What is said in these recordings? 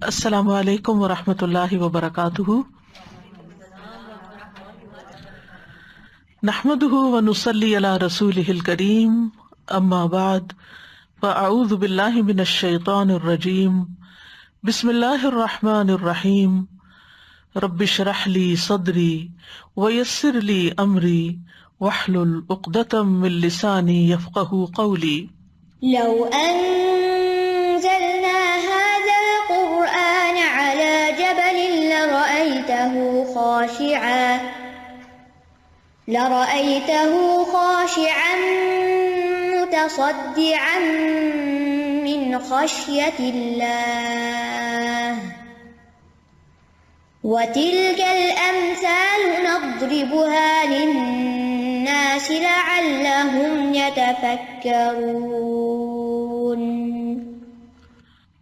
السلام علیکم ورحمۃ اللہ وبرکاتہ، نحمده ونصلی علی رسولہ الکریم، اما بعد فاعوذ باللہ من الشیطان الرجیم، بسم اللہ الرحمن الرحیم، رب اشرح لی صدری ویسر لی امری واحلل عقدۃ من لسانی یفقہوا قولی۔ لو أنزلنا هذا القرآن على جبل لرأيته خاشعا متصدعا من خشية الله وتلك الأمثال نضربها للناس لعلهم يتفكرون۔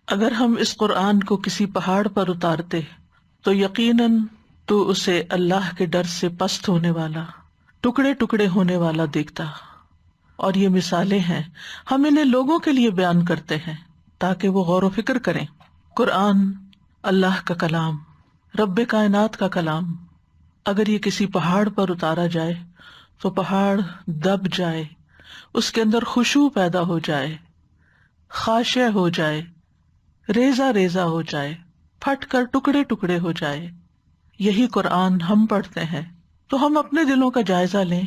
اگر ہم اس قرآن کو کسی پہاڑ پر اتارتے تو یقیناً تو اسے اللہ کے ڈر سے پست ہونے والا، ٹکڑے ٹکڑے ہونے والا دیکھتا۔ اور یہ مثالیں ہیں، ہم انہیں لوگوں کے لیے بیان کرتے ہیں تاکہ وہ غور و فکر کریں۔ قرآن اللہ کا کلام، رب کائنات کا کلام، اگر یہ کسی پہاڑ پر اتارا جائے تو پہاڑ دب جائے، اس کے اندر خشوع پیدا ہو جائے، خاشع ہو جائے، ریزہ ریزہ ہو جائے، پھٹ کر ٹکڑے ٹکڑے ہو جائے۔ یہی قرآن ہم پڑھتے ہیں تو ہم اپنے دلوں کا جائزہ لیں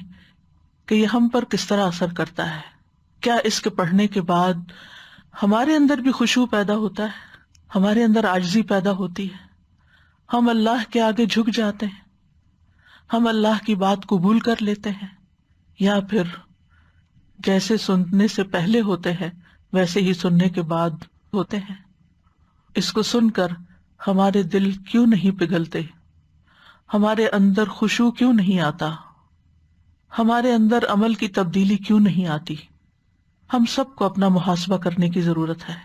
کہ یہ ہم پر کس طرح اثر کرتا ہے۔ کیا اس کے پڑھنے کے بعد ہمارے اندر بھی خشوع پیدا ہوتا ہے، ہمارے اندر عاجزی پیدا ہوتی ہے، ہم اللہ کے آگے جھک جاتے ہیں، ہم اللہ کی بات قبول کر لیتے ہیں، یا پھر جیسے سننے سے پہلے ہوتے ہیں ویسے ہی سننے کے بعد ہوتے ہیں؟ اس کو سن کر ہمارے دل کیوں نہیں پگھلتے؟ ہمارے اندر خشوع کیوں نہیں آتا؟ ہمارے اندر عمل کی تبدیلی کیوں نہیں آتی؟ ہم سب کو اپنا محاسبہ کرنے کی ضرورت ہے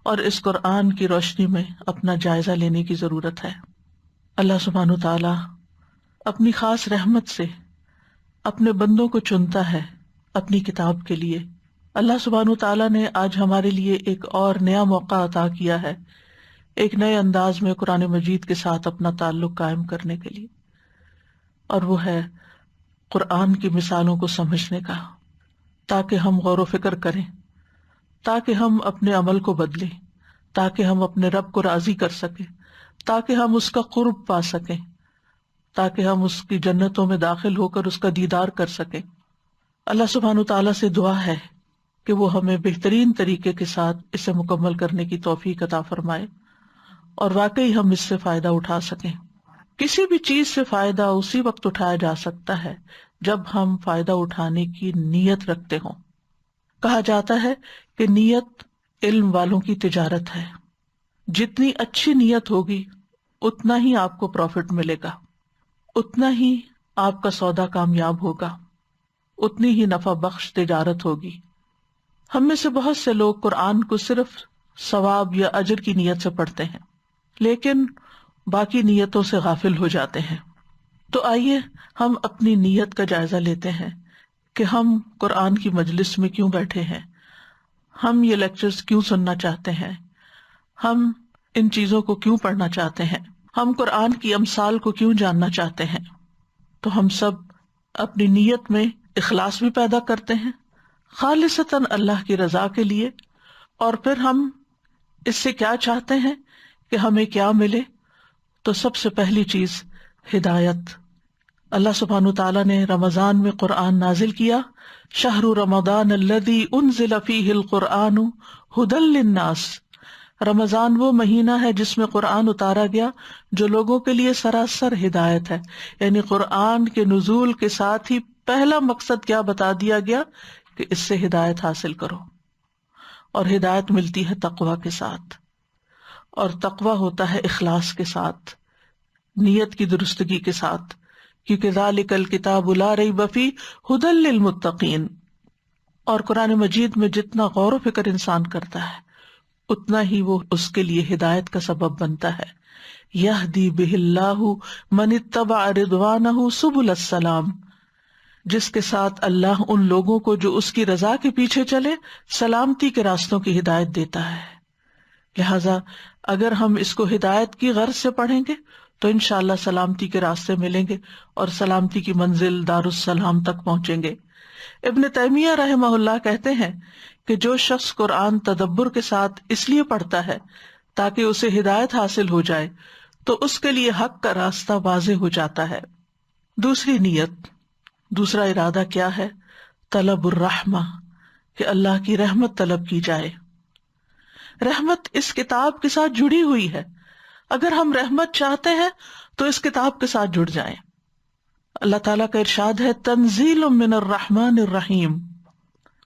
اور اس قرآن کی روشنی میں اپنا جائزہ لینے کی ضرورت ہے۔ اللہ سبحانہ وتعالی اپنی خاص رحمت سے اپنے بندوں کو چنتا ہے اپنی کتاب کے لیے۔ اللہ سبحانہ وتعالی نے آج ہمارے لیے ایک اور نیا موقع عطا کیا ہے، ایک نئے انداز میں قرآن مجید کے ساتھ اپنا تعلق قائم کرنے کے لیے، اور وہ ہے قرآن کی مثالوں کو سمجھنے کا، تاکہ ہم غور و فکر کریں، تاکہ ہم اپنے عمل کو بدلیں، تاکہ ہم اپنے رب کو راضی کر سکیں، تاکہ ہم اس کا قرب پا سکیں، تاکہ ہم اس کی جنتوں میں داخل ہو کر اس کا دیدار کر سکیں۔ اللہ سبحانہ تعالیٰ سے دعا ہے کہ وہ ہمیں بہترین طریقے کے ساتھ اسے مکمل کرنے کی توفیق عطا فرمائے اور واقعی ہم اس سے فائدہ اٹھا سکیں۔ کسی بھی چیز سے فائدہ اسی وقت اٹھایا جا سکتا ہے جب ہم فائدہ اٹھانے کی نیت رکھتے ہوں۔ کہا جاتا ہے کہ نیت علم والوں کی تجارت ہے، جتنی اچھی نیت ہوگی اتنا ہی آپ کو پروفٹ ملے گا، اتنا ہی آپ کا سودا کامیاب ہوگا، اتنی ہی نفع بخش تجارت ہوگی۔ ہم میں سے بہت سے لوگ قرآن کو صرف ثواب یا اجر کی نیت سے پڑھتے ہیں، لیکن باقی نیتوں سے غافل ہو جاتے ہیں۔ تو آئیے ہم اپنی نیت کا جائزہ لیتے ہیں کہ ہم قرآن کی مجلس میں کیوں بیٹھے ہیں، ہم یہ لیکچرز کیوں سننا چاہتے ہیں، ہم ان چیزوں کو کیوں پڑھنا چاہتے ہیں، ہم قرآن کی امثال کو کیوں جاننا چاہتے ہیں۔ تو ہم سب اپنی نیت میں اخلاص بھی پیدا کرتے ہیں، خالصتاً اللہ کی رضا کے لیے، اور پھر ہم اس سے کیا چاہتے ہیں کہ ہمیں کیا ملے۔ تو سب سے پہلی چیز ہدایت۔ اللہ سبحانہ تعالیٰ نے رمضان میں قرآن نازل کیا، شہر رمضان الذی انزل فیہ القرآن ھدی للناس۔ رمضان وہ مہینہ ہے جس میں قرآن اتارا گیا جو لوگوں کے لیے سراسر ہدایت ہے، یعنی قرآن کے نزول کے ساتھ ہی پہلا مقصد کیا بتا دیا گیا کہ اس سے ہدایت حاصل کرو، اور ہدایت ملتی ہے تقویٰ کے ساتھ، اور تقویٰ ہوتا ہے اخلاص کے ساتھ، نیت کی درستگی کے ساتھ، کیونکہ ذالک الکتاب لا ریب فیہ ھدی للمتقین۔ اور قرآن مجید میں جتنا غور و فکر انسان کرتا ہے اتنا ہی وہ اس کے لیے ہدایت کا سبب بنتا ہے۔ یہدی بہ اللہ من اتبع رضوانہ سبل السلام، جس کے ساتھ اللہ ان لوگوں کو جو اس کی رضا کے پیچھے چلے سلامتی کے راستوں کی ہدایت دیتا ہے۔ لہذا اگر ہم اس کو ہدایت کی غرض سے پڑھیں گے تو انشاءاللہ سلامتی کے راستے ملیں گے اور سلامتی کی منزل دارالسلام تک پہنچیں گے۔ ابن تیمیہ رحمہ اللہ کہتے ہیں کہ جو شخص قرآن تدبر کے ساتھ اس لیے پڑھتا ہے تاکہ اسے ہدایت حاصل ہو جائے تو اس کے لیے حق کا راستہ واضح ہو جاتا ہے۔ دوسری نیت، دوسرا ارادہ کیا ہے؟ طلب الرحمہ، کہ اللہ کی رحمت طلب کی جائے۔ رحمت اس کتاب کے ساتھ جڑی ہوئی ہے، اگر ہم رحمت چاہتے ہیں تو اس کتاب کے ساتھ جڑ جائیں۔ اللہ تعالیٰ کا ارشاد ہے تنزیل من الرحمن الرحیم،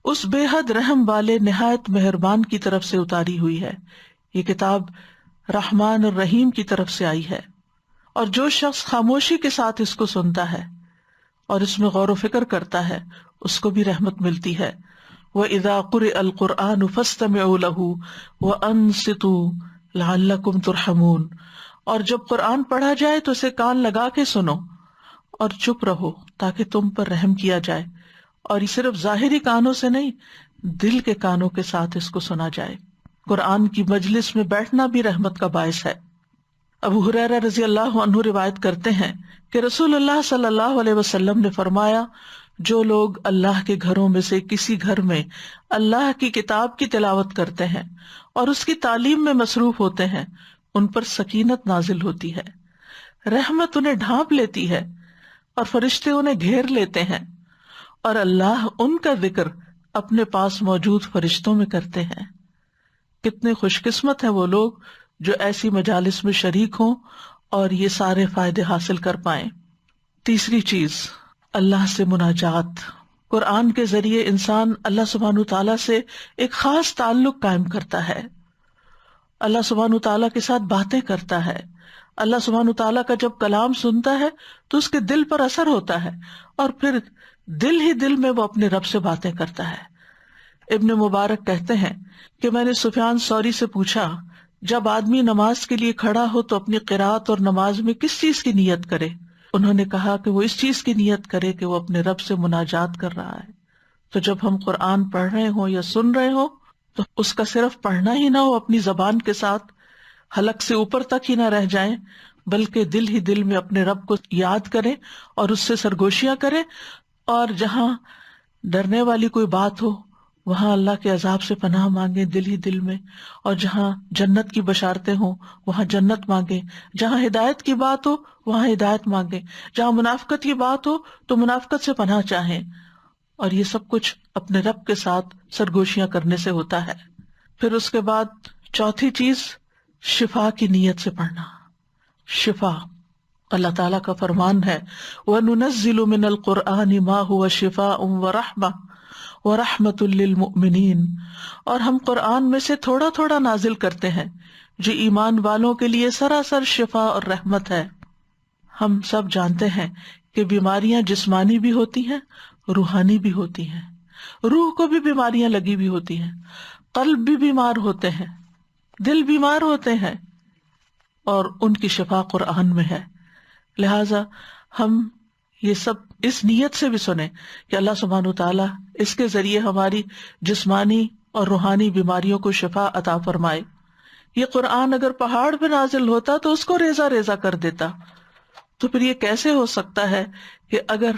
اس بے حد رحم والے نہایت مہربان کی طرف سے اتاری ہوئی ہے۔ یہ کتاب رحمان الرحیم کی طرف سے آئی ہے، اور جو شخص خاموشی کے ساتھ اس کو سنتا ہے اور اس میں غور و فکر کرتا ہے اس کو بھی رحمت ملتی ہے۔ وَإِذَا قُرِئَ الْقُرْآنُ فَاسْتَمِعُوا لَهُ وَأَنصِتُوا لَعَلَّكُمْ تُرْحَمُونَ، اور جب قرآن پڑھا جائے تو اسے کان لگا کے سنو اور چپ رہو تاکہ تم پر رحم کیا جائے، اور یہ صرف ظاہری کانوں سے نہیں، دل کے کانوں کے ساتھ اس کو سنا جائے۔ قرآن کی مجلس میں بیٹھنا بھی رحمت کا باعث ہے۔ ابو ہریرہ رضی اللہ عنہ روایت کرتے ہیں کہ رسول اللہ صلی اللہ علیہ وسلم نے فرمایا، جو لوگ اللہ کے گھروں میں سے کسی گھر میں اللہ کی کتاب کی تلاوت کرتے ہیں اور اس کی تعلیم میں مصروف ہوتے ہیں، ان پر سکینت نازل ہوتی ہے، رحمت انہیں ڈھانپ لیتی ہے اور فرشتے انہیں گھیر لیتے ہیں، اور اللہ ان کا ذکر اپنے پاس موجود فرشتوں میں کرتے ہیں۔ کتنے خوش قسمت ہیں وہ لوگ جو ایسی مجالس میں شریک ہوں اور یہ سارے فائدے حاصل کر پائیں۔ تیسری چیز، اللہ سے مناجات۔ قرآن کے ذریعے انسان اللہ سبحانہ تعالیٰ سے ایک خاص تعلق قائم کرتا ہے، اللہ سبحانہ تعالیٰ کے ساتھ باتیں کرتا ہے۔ اللہ سبحانہ تعالیٰ کا جب کلام سنتا ہے تو اس کے دل پر اثر ہوتا ہے، اور پھر دل ہی دل میں وہ اپنے رب سے باتیں کرتا ہے۔ ابن مبارک کہتے ہیں کہ میں نے سفیان ثوری سے پوچھا، جب آدمی نماز کے لیے کھڑا ہو تو اپنی قرات اور نماز میں کس چیز کی نیت کرے؟ انہوں نے کہا کہ وہ اس چیز کی نیت کرے کہ وہ اپنے رب سے مناجات کر رہا ہے۔ تو جب ہم قرآن پڑھ رہے ہوں یا سن رہے ہوں تو اس کا صرف پڑھنا ہی نہ ہو، اپنی زبان کے ساتھ حلق سے اوپر تک ہی نہ رہ جائیں، بلکہ دل ہی دل میں اپنے رب کو یاد کریں اور اس سے سرگوشیاں کریں، اور جہاں ڈرنے والی کوئی بات ہو وہاں اللہ کے عذاب سے پناہ مانگیں دل ہی دل میں، اور جہاں جنت کی بشارتیں ہوں وہاں جنت مانگیں، جہاں ہدایت کی بات ہو وہاں ہدایت مانگیں، جہاں منافقت کی بات ہو تو منافقت سے پناہ چاہیں، اور یہ سب کچھ اپنے رب کے ساتھ سرگوشیاں کرنے سے ہوتا ہے۔ پھر اس کے بعد چوتھی چیز، شفا کی نیت سے پڑھنا۔ شفا، اللہ تعالیٰ کا فرمان ہے وَنُنَزِّلُ مِنَ الْقُرْآنِ مَا هُوَ شِفَاءٌ وَرَحْمَةٌ وَرَحْمَةٌ لِّلْمُؤْمِنِينَ، اور ہم قرآن میں سے تھوڑا تھوڑا نازل کرتے ہیں جو ایمان والوں کے لیے سراسر شفا اور رحمت ہے۔ ہم سب جانتے ہیں کہ بیماریاں جسمانی بھی ہوتی ہیں، روحانی بھی ہوتی ہیں، روح کو بھی بیماریاں لگی بھی ہوتی ہیں، قلب بھی بیمار ہوتے ہیں، دل بیمار ہوتے ہیں، اور ان کی شفا قرآن میں ہے۔ لہٰذا ہم یہ سب اس نیت سے بھی سنیں کہ اللہ سبحانہ وتعالیٰ اس کے ذریعے ہماری جسمانی اور روحانی بیماریوں کو شفا عطا فرمائے۔ یہ قرآن اگر پہاڑ پہ نازل ہوتا تو اس کو ریزہ ریزہ کر دیتا، تو پھر یہ کیسے ہو سکتا ہے کہ اگر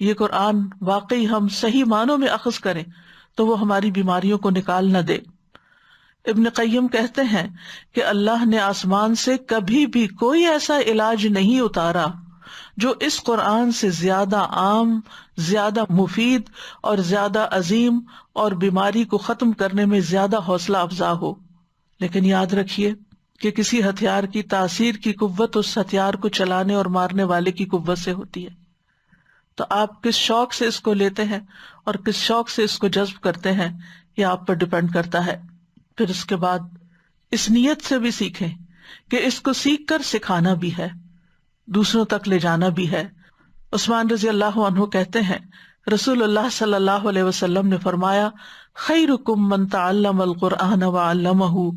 یہ قرآن واقعی ہم صحیح معنوں میں اخذ کریں تو وہ ہماری بیماریوں کو نکال نہ دے۔ ابن قیم کہتے ہیں کہ اللہ نے آسمان سے کبھی بھی کوئی ایسا علاج نہیں اتارا جو اس قرآن سے زیادہ عام، زیادہ مفید اور زیادہ عظیم اور بیماری کو ختم کرنے میں زیادہ حوصلہ افزا ہو۔ لیکن یاد رکھیے کہ کسی ہتھیار کی تاثیر کی قوت اس ہتھیار کو چلانے اور مارنے والے کی قوت سے ہوتی ہے۔ تو آپ کس شوق سے اس کو لیتے ہیں اور کس شوق سے اس کو جذب کرتے ہیں یہ آپ پر ڈیپینڈ کرتا ہے۔ پھر اس کے بعد اس نیت سے بھی سیکھیں کہ اس کو سیکھ کر سکھانا بھی ہے، دوسروں تک لے جانا بھی ہے۔ عثمان رضی اللہ عنہ کہتے ہیں رسول اللہ صلی اللہ علیہ وسلم نے فرمایا، خیرکم من تعلم القرآن وعلمہ،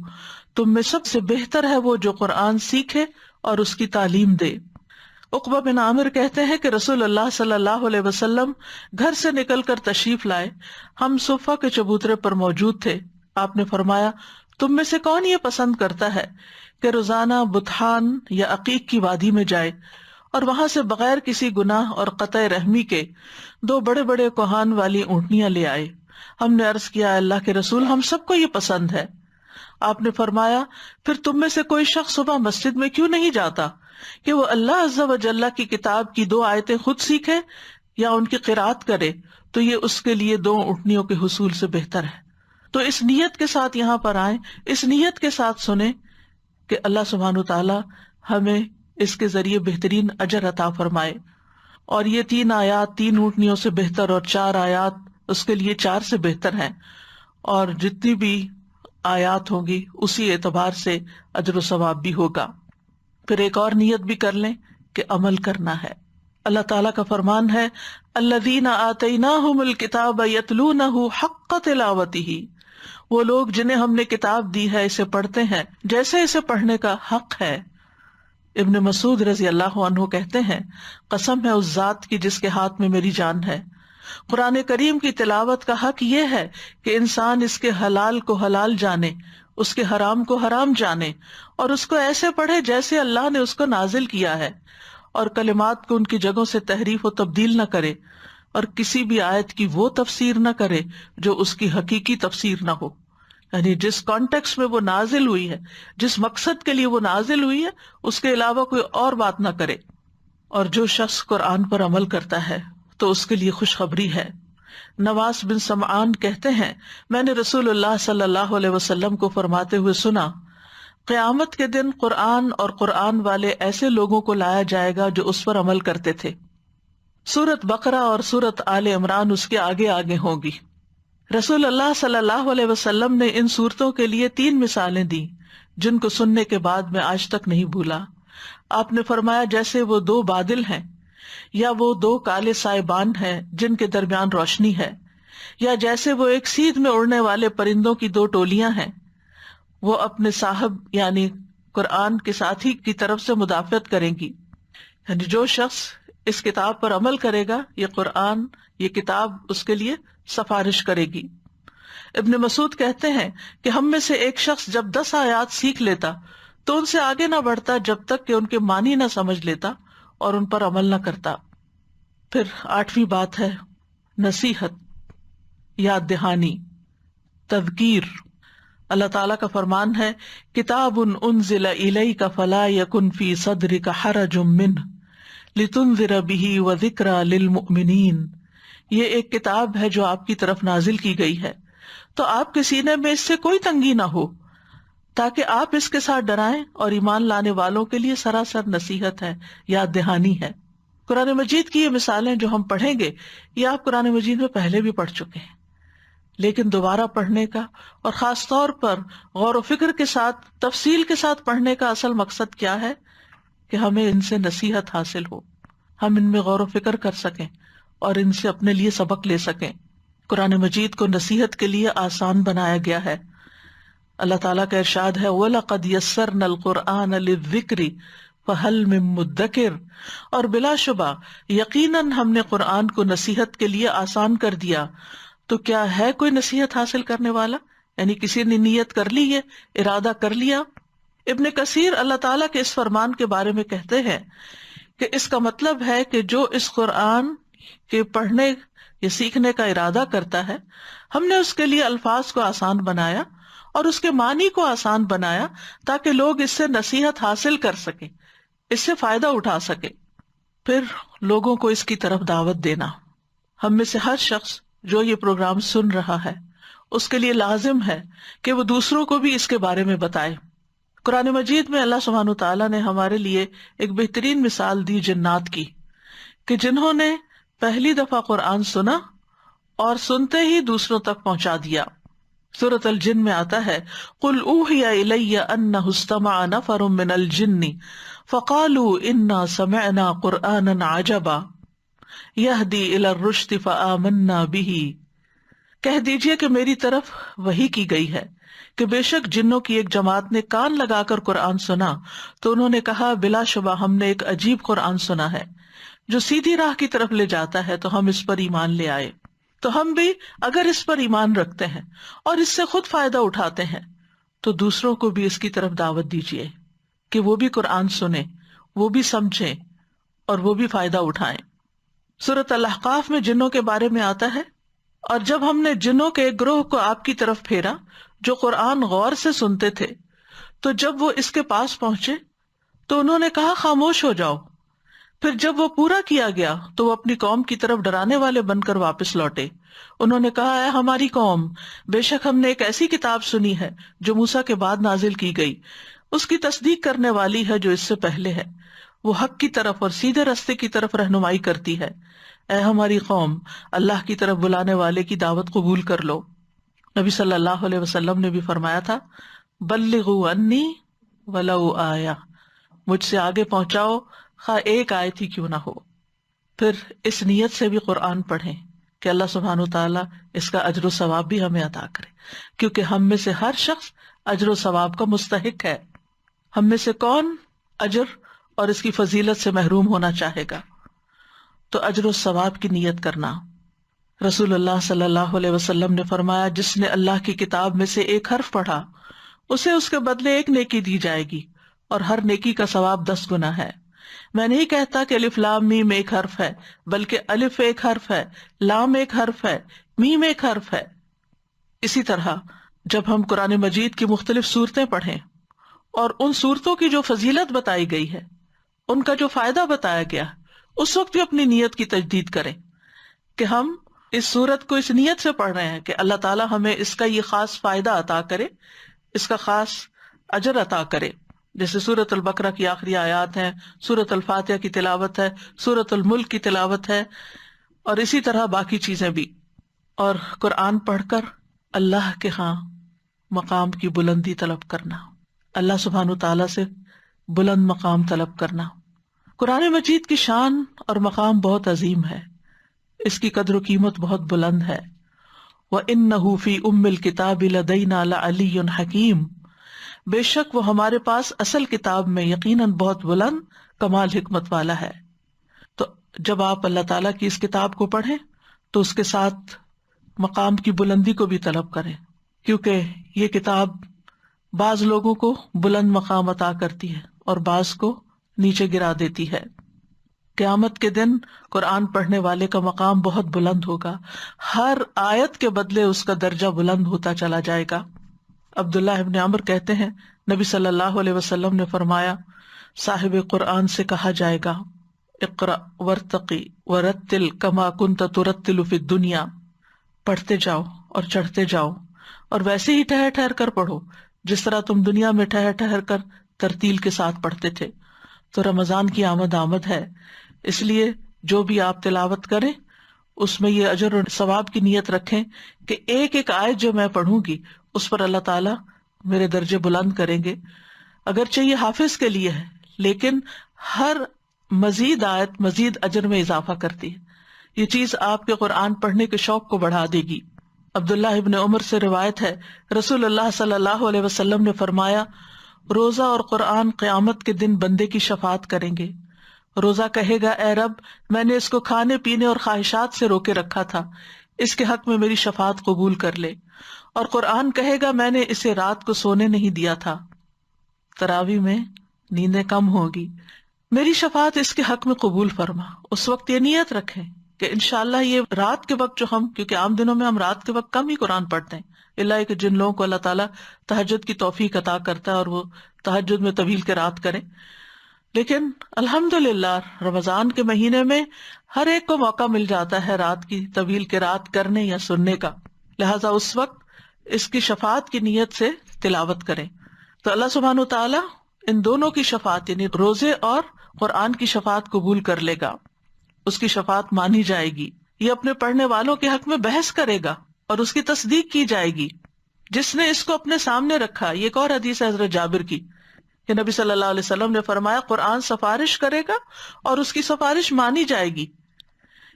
تم میں سب سے بہتر ہے وہ جو قرآن سیکھے اور اس کی تعلیم دے۔ عقبہ بن عامر کہتے ہیں کہ رسول اللہ صلی اللہ علیہ وسلم گھر سے نکل کر تشریف لائے، ہم صفہ کے چبوترے پر موجود تھے، آپ نے فرمایا تم میں سے کون یہ پسند کرتا ہے کہ روزانہ بطحان یا عقیق کی وادی میں جائے اور وہاں سے بغیر کسی گناہ اور قطع رحمی کے 2 بڑے بڑے کوہان والی اونٹنیاں لے آئے؟ ہم نے عرض کیا اللہ کے رسول ہم سب کو یہ پسند ہے۔ آپ نے فرمایا پھر تم میں سے کوئی شخص صبح مسجد میں کیوں نہیں جاتا کہ وہ اللہ عز و جل کی کتاب کی 2 آیتیں خود سیکھے یا ان کی قرات کرے، تو یہ اس کے لیے 2 اونٹنیوں کے حصول سے بہتر ہے۔ تو اس نیت کے ساتھ یہاں پر آئیں، اس نیت کے ساتھ سنیں کہ اللہ سبحانہ وتعالی ہمیں اس کے ذریعے بہترین اجر عطا فرمائے۔ اور یہ 3 آیات 3 اونٹنیوں سے بہتر اور 4 آیات اس کے لیے 4 سے بہتر ہیں، اور جتنی بھی آیات ہوں گی اسی اعتبار سے اجر و ثواب بھی ہوگا۔ پھر ایک اور نیت بھی کر لیں کہ عمل کرنا ہے۔ اللہ تعالیٰ کا فرمان ہے الذین آتیناہم الکتاب یتلونہ حق تلاوتہ، وہ لوگ جنہیں ہم نے کتاب دی ہے اسے پڑھتے ہیں جیسے اسے پڑھنے کا حق ہے۔ ابن مسعود رضی اللہ عنہ کہتے ہیں قسم ہے اس ذات کی جس کے ہاتھ میں میری جان ہے، قرآن کریم کی تلاوت کا حق یہ ہے کہ انسان اس کے حلال کو حلال جانے، اس کے حرام کو حرام جانے، اور اس کو ایسے پڑھے جیسے اللہ نے اس کو نازل کیا ہے، اور کلمات کو ان کی جگہوں سے تحریف و تبدیل نہ کرے، اور کسی بھی آیت کی وہ تفسیر نہ کرے جو اس کی حقیقی تفسیر نہ ہو، یعنی جس کانٹیکسٹ میں وہ نازل ہوئی ہے، جس مقصد کے لیے وہ نازل ہوئی ہے اس کے علاوہ کوئی اور بات نہ کرے۔ اور جو شخص قرآن پر عمل کرتا ہے تو اس کے لیے خوشخبری ہے۔ نواس بن سمعان کہتے ہیں میں نے رسول اللہ صلی اللہ علیہ وسلم کو فرماتے ہوئے سنا قیامت کے دن قرآن اور قرآن والے ایسے لوگوں کو لایا جائے گا جو اس پر عمل کرتے تھے۔ سورت بقرہ اور سورت آل عمران اس کے آگے آگے ہوں گی۔ رسول اللہ صلی اللہ علیہ وسلم نے ان سورتوں کے لیے 3 مثالیں دی جن کو سننے کے بعد میں آج تک نہیں بھولا۔ آپ نے فرمایا جیسے وہ 2 بادل ہیں، یا وہ 2 کالے سائبان ہیں جن کے درمیان روشنی ہے، یا جیسے وہ ایک سیدھ میں اڑنے والے پرندوں کی 2 ٹولیاں ہیں، وہ اپنے صاحب یعنی قرآن کے ساتھی کی طرف سے مدافعت کریں گی۔ یعنی جو شخص اس کتاب پر عمل کرے گا یہ قرآن، یہ کتاب اس کے لیے سفارش کرے گی۔ ابن مسعود کہتے ہیں کہ ہم میں سے ایک شخص جب 10 آیات سیکھ لیتا تو ان سے آگے نہ بڑھتا جب تک کہ ان کے معنی نہ سمجھ لیتا اور ان پر عمل نہ کرتا۔ پھر 8ویں بات ہے نصیحت، یاد دہانی، تذکیر۔ اللہ تعالیٰ کا فرمان ہے کتاب انزل الیک فلا یکن فی صدرک حرج منہ لتنذر بہ وذکری للمؤمنین، یہ ایک کتاب ہے جو آپ کی طرف نازل کی گئی ہے تو آپ کے سینے میں اس سے کوئی تنگی نہ ہو، تاکہ آپ اس کے ساتھ ڈرائیں، اور ایمان لانے والوں کے لیے سراسر نصیحت ہے، یاد دہانی ہے۔ قرآن مجید کی یہ مثالیں جو ہم پڑھیں گے یہ آپ قرآن مجید میں پہلے بھی پڑھ چکے ہیں، لیکن دوبارہ پڑھنے کا اور خاص طور پر غور و فکر کے ساتھ تفصیل کے ساتھ پڑھنے کا اصل مقصد کیا ہے کہ ہمیں ان سے نصیحت حاصل ہو، ہم ان میں غور و فکر کر سکیں اور ان سے اپنے لیے سبق لے سکیں۔ قرآن مجید کو نصیحت کے لیے آسان بنایا گیا ہے۔ اللہ تعالیٰ کا ارشاد ہے وَلَقَدْ يَسَّرْنَا الْقُرْآنَ لِلذِّكْرِ فَهَلْ مِن مُدَّكِرٍ، اور بلا شبہ یقیناً ہم نے قرآن کو نصیحت کے لیے آسان کر دیا، تو کیا ہے کوئی نصیحت حاصل کرنے والا؟ یعنی کسی نے نیت کر لی ہے، ارادہ کر لیا۔ ابن کثیر اللہ تعالیٰ کے اس فرمان کے بارے میں کہتے ہیں کہ اس کا مطلب ہے کہ جو اس قرآن کے پڑھنے یا سیکھنے کا ارادہ کرتا ہے ہم نے اس کے لیے الفاظ کو آسان بنایا اور اس کے معنی کو آسان بنایا تاکہ لوگ اس سے نصیحت حاصل کر سکیں، اس سے فائدہ اٹھا سکے۔ پھر لوگوں کو اس کی طرف دعوت دینا۔ ہم میں سے ہر شخص جو یہ پروگرام سن رہا ہے اس کے لیے لازم ہے کہ وہ دوسروں کو بھی اس کے بارے میں بتائے۔ قرآن مجید میں اللہ سبحانہ تعالیٰ نے ہمارے لیے ایک بہترین مثال دی جنات کی، کہ جنہوں نے پہلی دفعہ قرآن سنا اور سنتے ہی دوسروں تک پہنچا دیا۔ سورۃ الجن میں آتا ہے قُلْ أُوحِيَ إِلَيَّ أَنَّهُ اسْتَمَعَ نَفَرٌ مِّنَ الْجِنِّ فَقَالُوا إِنَّا سَمِعْنَا قُرْآنًا عَجَبًا يَهْدِي إِلَى الرُّشْدِ فَآمَنَّا بِهِ، کہہ دیجئے کہ میری طرف وحی کی گئی ہے کہ بے شک جنوں کی ایک جماعت نے کان لگا کر قرآن سنا تو انہوں نے کہا بلا شبہ ہم نے ایک عجیب قرآن سنا ہے جو سیدھی راہ کی طرف لے جاتا ہے، تو ہم اس پر ایمان لے آئے۔ تو ہم بھی اگر اس پر ایمان رکھتے ہیں اور اس سے خود فائدہ اٹھاتے ہیں تو دوسروں کو بھی اس کی طرف دعوت دیجیے کہ وہ بھی قرآن سنیں، وہ بھی سمجھیں اور وہ بھی فائدہ اٹھائیں۔ سورۃ الاحقاف میں جنوں کے بارے میں آتا ہے، اور جب ہم نے جنوں کے ایک گروہ کو آپ کی طرف پھیرا جو قرآن غور سے سنتے تھے، تو جب وہ اس کے پاس پہنچے تو انہوں نے کہا خاموش ہو جاؤ۔ پھر جب وہ پورا کیا گیا تو وہ اپنی قوم کی طرف ڈرانے والے بن کر واپس لوٹے۔ انہوں نے کہا اے ہماری قوم، بے شک ہم نے ایک ایسی کتاب سنی ہے جو موسیٰ کے بعد نازل کی گئی، اس کی تصدیق کرنے والی ہے جو اس سے پہلے ہے، وہ حق کی طرف اور سیدھے راستے کی طرف رہنمائی کرتی ہے۔ اے ہماری قوم، اللہ کی طرف بلانے والے کی دعوت قبول کر لو۔ نبی صلی اللہ علیہ وسلم نے بھی فرمایا تھا بلغوا انی ولو آیہ، مجھ سے آگے پہنچاؤ خواہ ایک آیت ہی کیوں نہ ہو۔ پھر اس نیت سے بھی قرآن پڑھیں کہ اللہ سبحانہ وتعالیٰ اس کا اجر و ثواب بھی ہمیں عطا کرے، کیونکہ ہم میں سے ہر شخص اجر و ثواب کا مستحق ہے۔ ہم میں سے کون اجر اور اس کی فضیلت سے محروم ہونا چاہے گا؟ تو اجر و ثواب کی نیت کرنا۔ رسول اللہ صلی اللہ علیہ وسلم نے فرمایا جس نے اللہ کی کتاب میں سے ایک حرف پڑھا اسے اس کے بدلے ایک نیکی دی جائے گی، اور ہر نیکی کا ثواب 10 گنا ہے۔ میں نہیں کہتا کہ الف لام میم ایک حرف ہے، بلکہ الف ایک حرف ہے، لام ایک حرف ہے، میم ایک حرف ہے۔ اسی طرح جب ہم قرآن مجید کی مختلف صورتیں پڑھیں اور ان صورتوں کی جو فضیلت بتائی گئی ہے، ان کا جو فائدہ بتایا گیا، اس وقت بھی اپنی نیت کی تجدید کریں کہ ہم اس صورت کو اس نیت سے پڑھ رہے ہیں کہ اللہ تعالیٰ ہمیں اس کا یہ خاص فائدہ عطا کرے، اس کا خاص اجر عطا کرے۔ جیسے سورۃ البقرہ کی آخری آیات ہیں، سورۃ الفاتحہ کی تلاوت ہے، سورۃ الملک کی تلاوت ہے، اور اسی طرح باقی چیزیں بھی۔ اور قرآن پڑھ کر اللہ کے ہاں مقام کی بلندی طلب کرنا، اللہ سبحانہ تعالیٰ سے بلند مقام طلب کرنا۔ قرآن مجید کی شان اور مقام بہت عظیم ہے، اس کی قدر و قیمت بہت بلند ہے۔ وَإِنَّهُ فِي أُمِّ الْكِتَابِ لَدَيْنَا لَعَلِيٌّ حَكِيمٌ، بے شک وہ ہمارے پاس اصل کتاب میں یقیناً بہت بلند کمال حکمت والا ہے۔ تو جب آپ اللہ تعالیٰ کی اس کتاب کو پڑھیں تو اس کے ساتھ مقام کی بلندی کو بھی طلب کریں، کیونکہ یہ کتاب بعض لوگوں کو بلند مقام عطا کرتی ہے اور بعض کو نیچے گرا دیتی ہے۔ قیامت کے دن قرآن پڑھنے والے کا مقام بہت بلند ہوگا، ہر آیت کے بدلے اس کا درجہ بلند ہوتا چلا جائے گا۔ عبداللہ ابن عمر کہتے ہیں نبی صلی اللہ علیہ وسلم نے فرمایا صاحب قرآن سے کہا جائے گا اقرأ ورتقی ورتل کما کنت ترتل فی الدنیا، پڑھتے جاؤ اور چڑھتے جاؤ اور ویسے ہی ٹھہر ٹھہر کر پڑھو جس طرح تم دنیا میں ٹھہر ٹھہر کر ترتیل کے ساتھ پڑھتے تھے۔ تو رمضان کی آمد ہے، اس لیے جو بھی آپ تلاوت کریں اس میں یہ اجر اور ثواب کی نیت رکھیں کہ ایک ایک آیت جو میں پڑھوں گی اس پر اللہ تعالیٰ میرے درجے بلند کریں گے۔ اگرچہ یہ حافظ کے لیے ہے، لیکن ہر مزید آیت مزید اجر میں اضافہ کرتی ہے۔ یہ چیز آپ کے قرآن پڑھنے کے شوق کو بڑھا دے گی۔ عبداللہ ابن عمر سے روایت ہے رسول اللہ صلی اللہ علیہ وسلم نے فرمایا روزہ اور قرآن قیامت کے دن بندے کی شفاعت کریں گے۔ روزہ کہے گا اے رب، میں نے اس کو کھانے پینے اور خواہشات سے روکے رکھا تھا، اس کے حق میں میری شفاعت قبول کر لے۔ اور قرآن کہے گا میں نے اسے رات کو سونے نہیں دیا تھا، تراویح میں نیندیں کم ہوگی، میری شفاعت اس کے حق میں قبول فرما۔ اس وقت یہ نیت رکھیں کہ انشاءاللہ یہ رات کے وقت جو ہم، کیونکہ عام دنوں میں ہم رات کے وقت کم ہی قرآن پڑھتے ہیں، اللہ کہ جن لوگوں کو اللہ تعالیٰ تہجد کی توفیق عطا کرتا ہے اور وہ تہجد میں طویل قرات کریں، لیکن الحمدللہ رمضان کے مہینے میں ہر ایک کو موقع مل جاتا ہے رات کی طویل قرات کرنے یا سننے کا، لہٰذا اس وقت اس کی شفاعت کی نیت سے تلاوت کریں تو اللہ سبحانہ وتعالیٰ ان دونوں کی شفاعت یعنی روزے اور قرآن کی شفاعت قبول کر لے گا، اس کی شفاعت مانی جائے گی۔ یہ اپنے پڑھنے والوں کے حق میں بحث کرے گا اور اس کی تصدیق کی جائے گی جس نے اس کو اپنے سامنے رکھا۔ یہ ایک اور حدیث ہے حضرت جابر کی کہ نبی صلی اللہ علیہ وسلم نے فرمایا قرآن سفارش کرے گا اور اس کی سفارش مانی جائے گی۔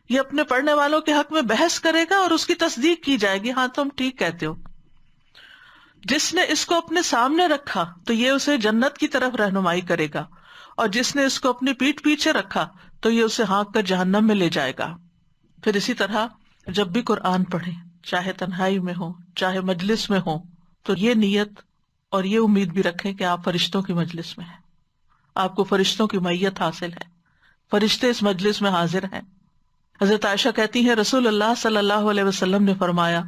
یہ اپنے پڑھنے والوں کے حق میں بحث کرے گا اور اس کی تصدیق کی جائے گی، ہاں تم ٹھیک کہتے ہو۔ جس نے اس کو اپنے سامنے رکھا تو یہ اسے جنت کی طرف رہنمائی کرے گا، اور جس نے اس کو اپنی پیٹھ پیچھے رکھا تو یہ اسے ہانک کر جہنم میں لے جائے گا۔ پھر اسی طرح جب بھی قرآن پڑھیں، چاہے تنہائی میں ہو چاہے مجلس میں ہو، تو یہ نیت اور یہ امید بھی رکھیں کہ آپ فرشتوں کی مجلس میں ہیں، آپ کو فرشتوں کی معیت حاصل ہے، فرشتے اس مجلس میں حاضر ہیں۔ حضرت عائشہ کہتی ہیں رسول اللہ صلی اللہ علیہ وسلم نے فرمایا،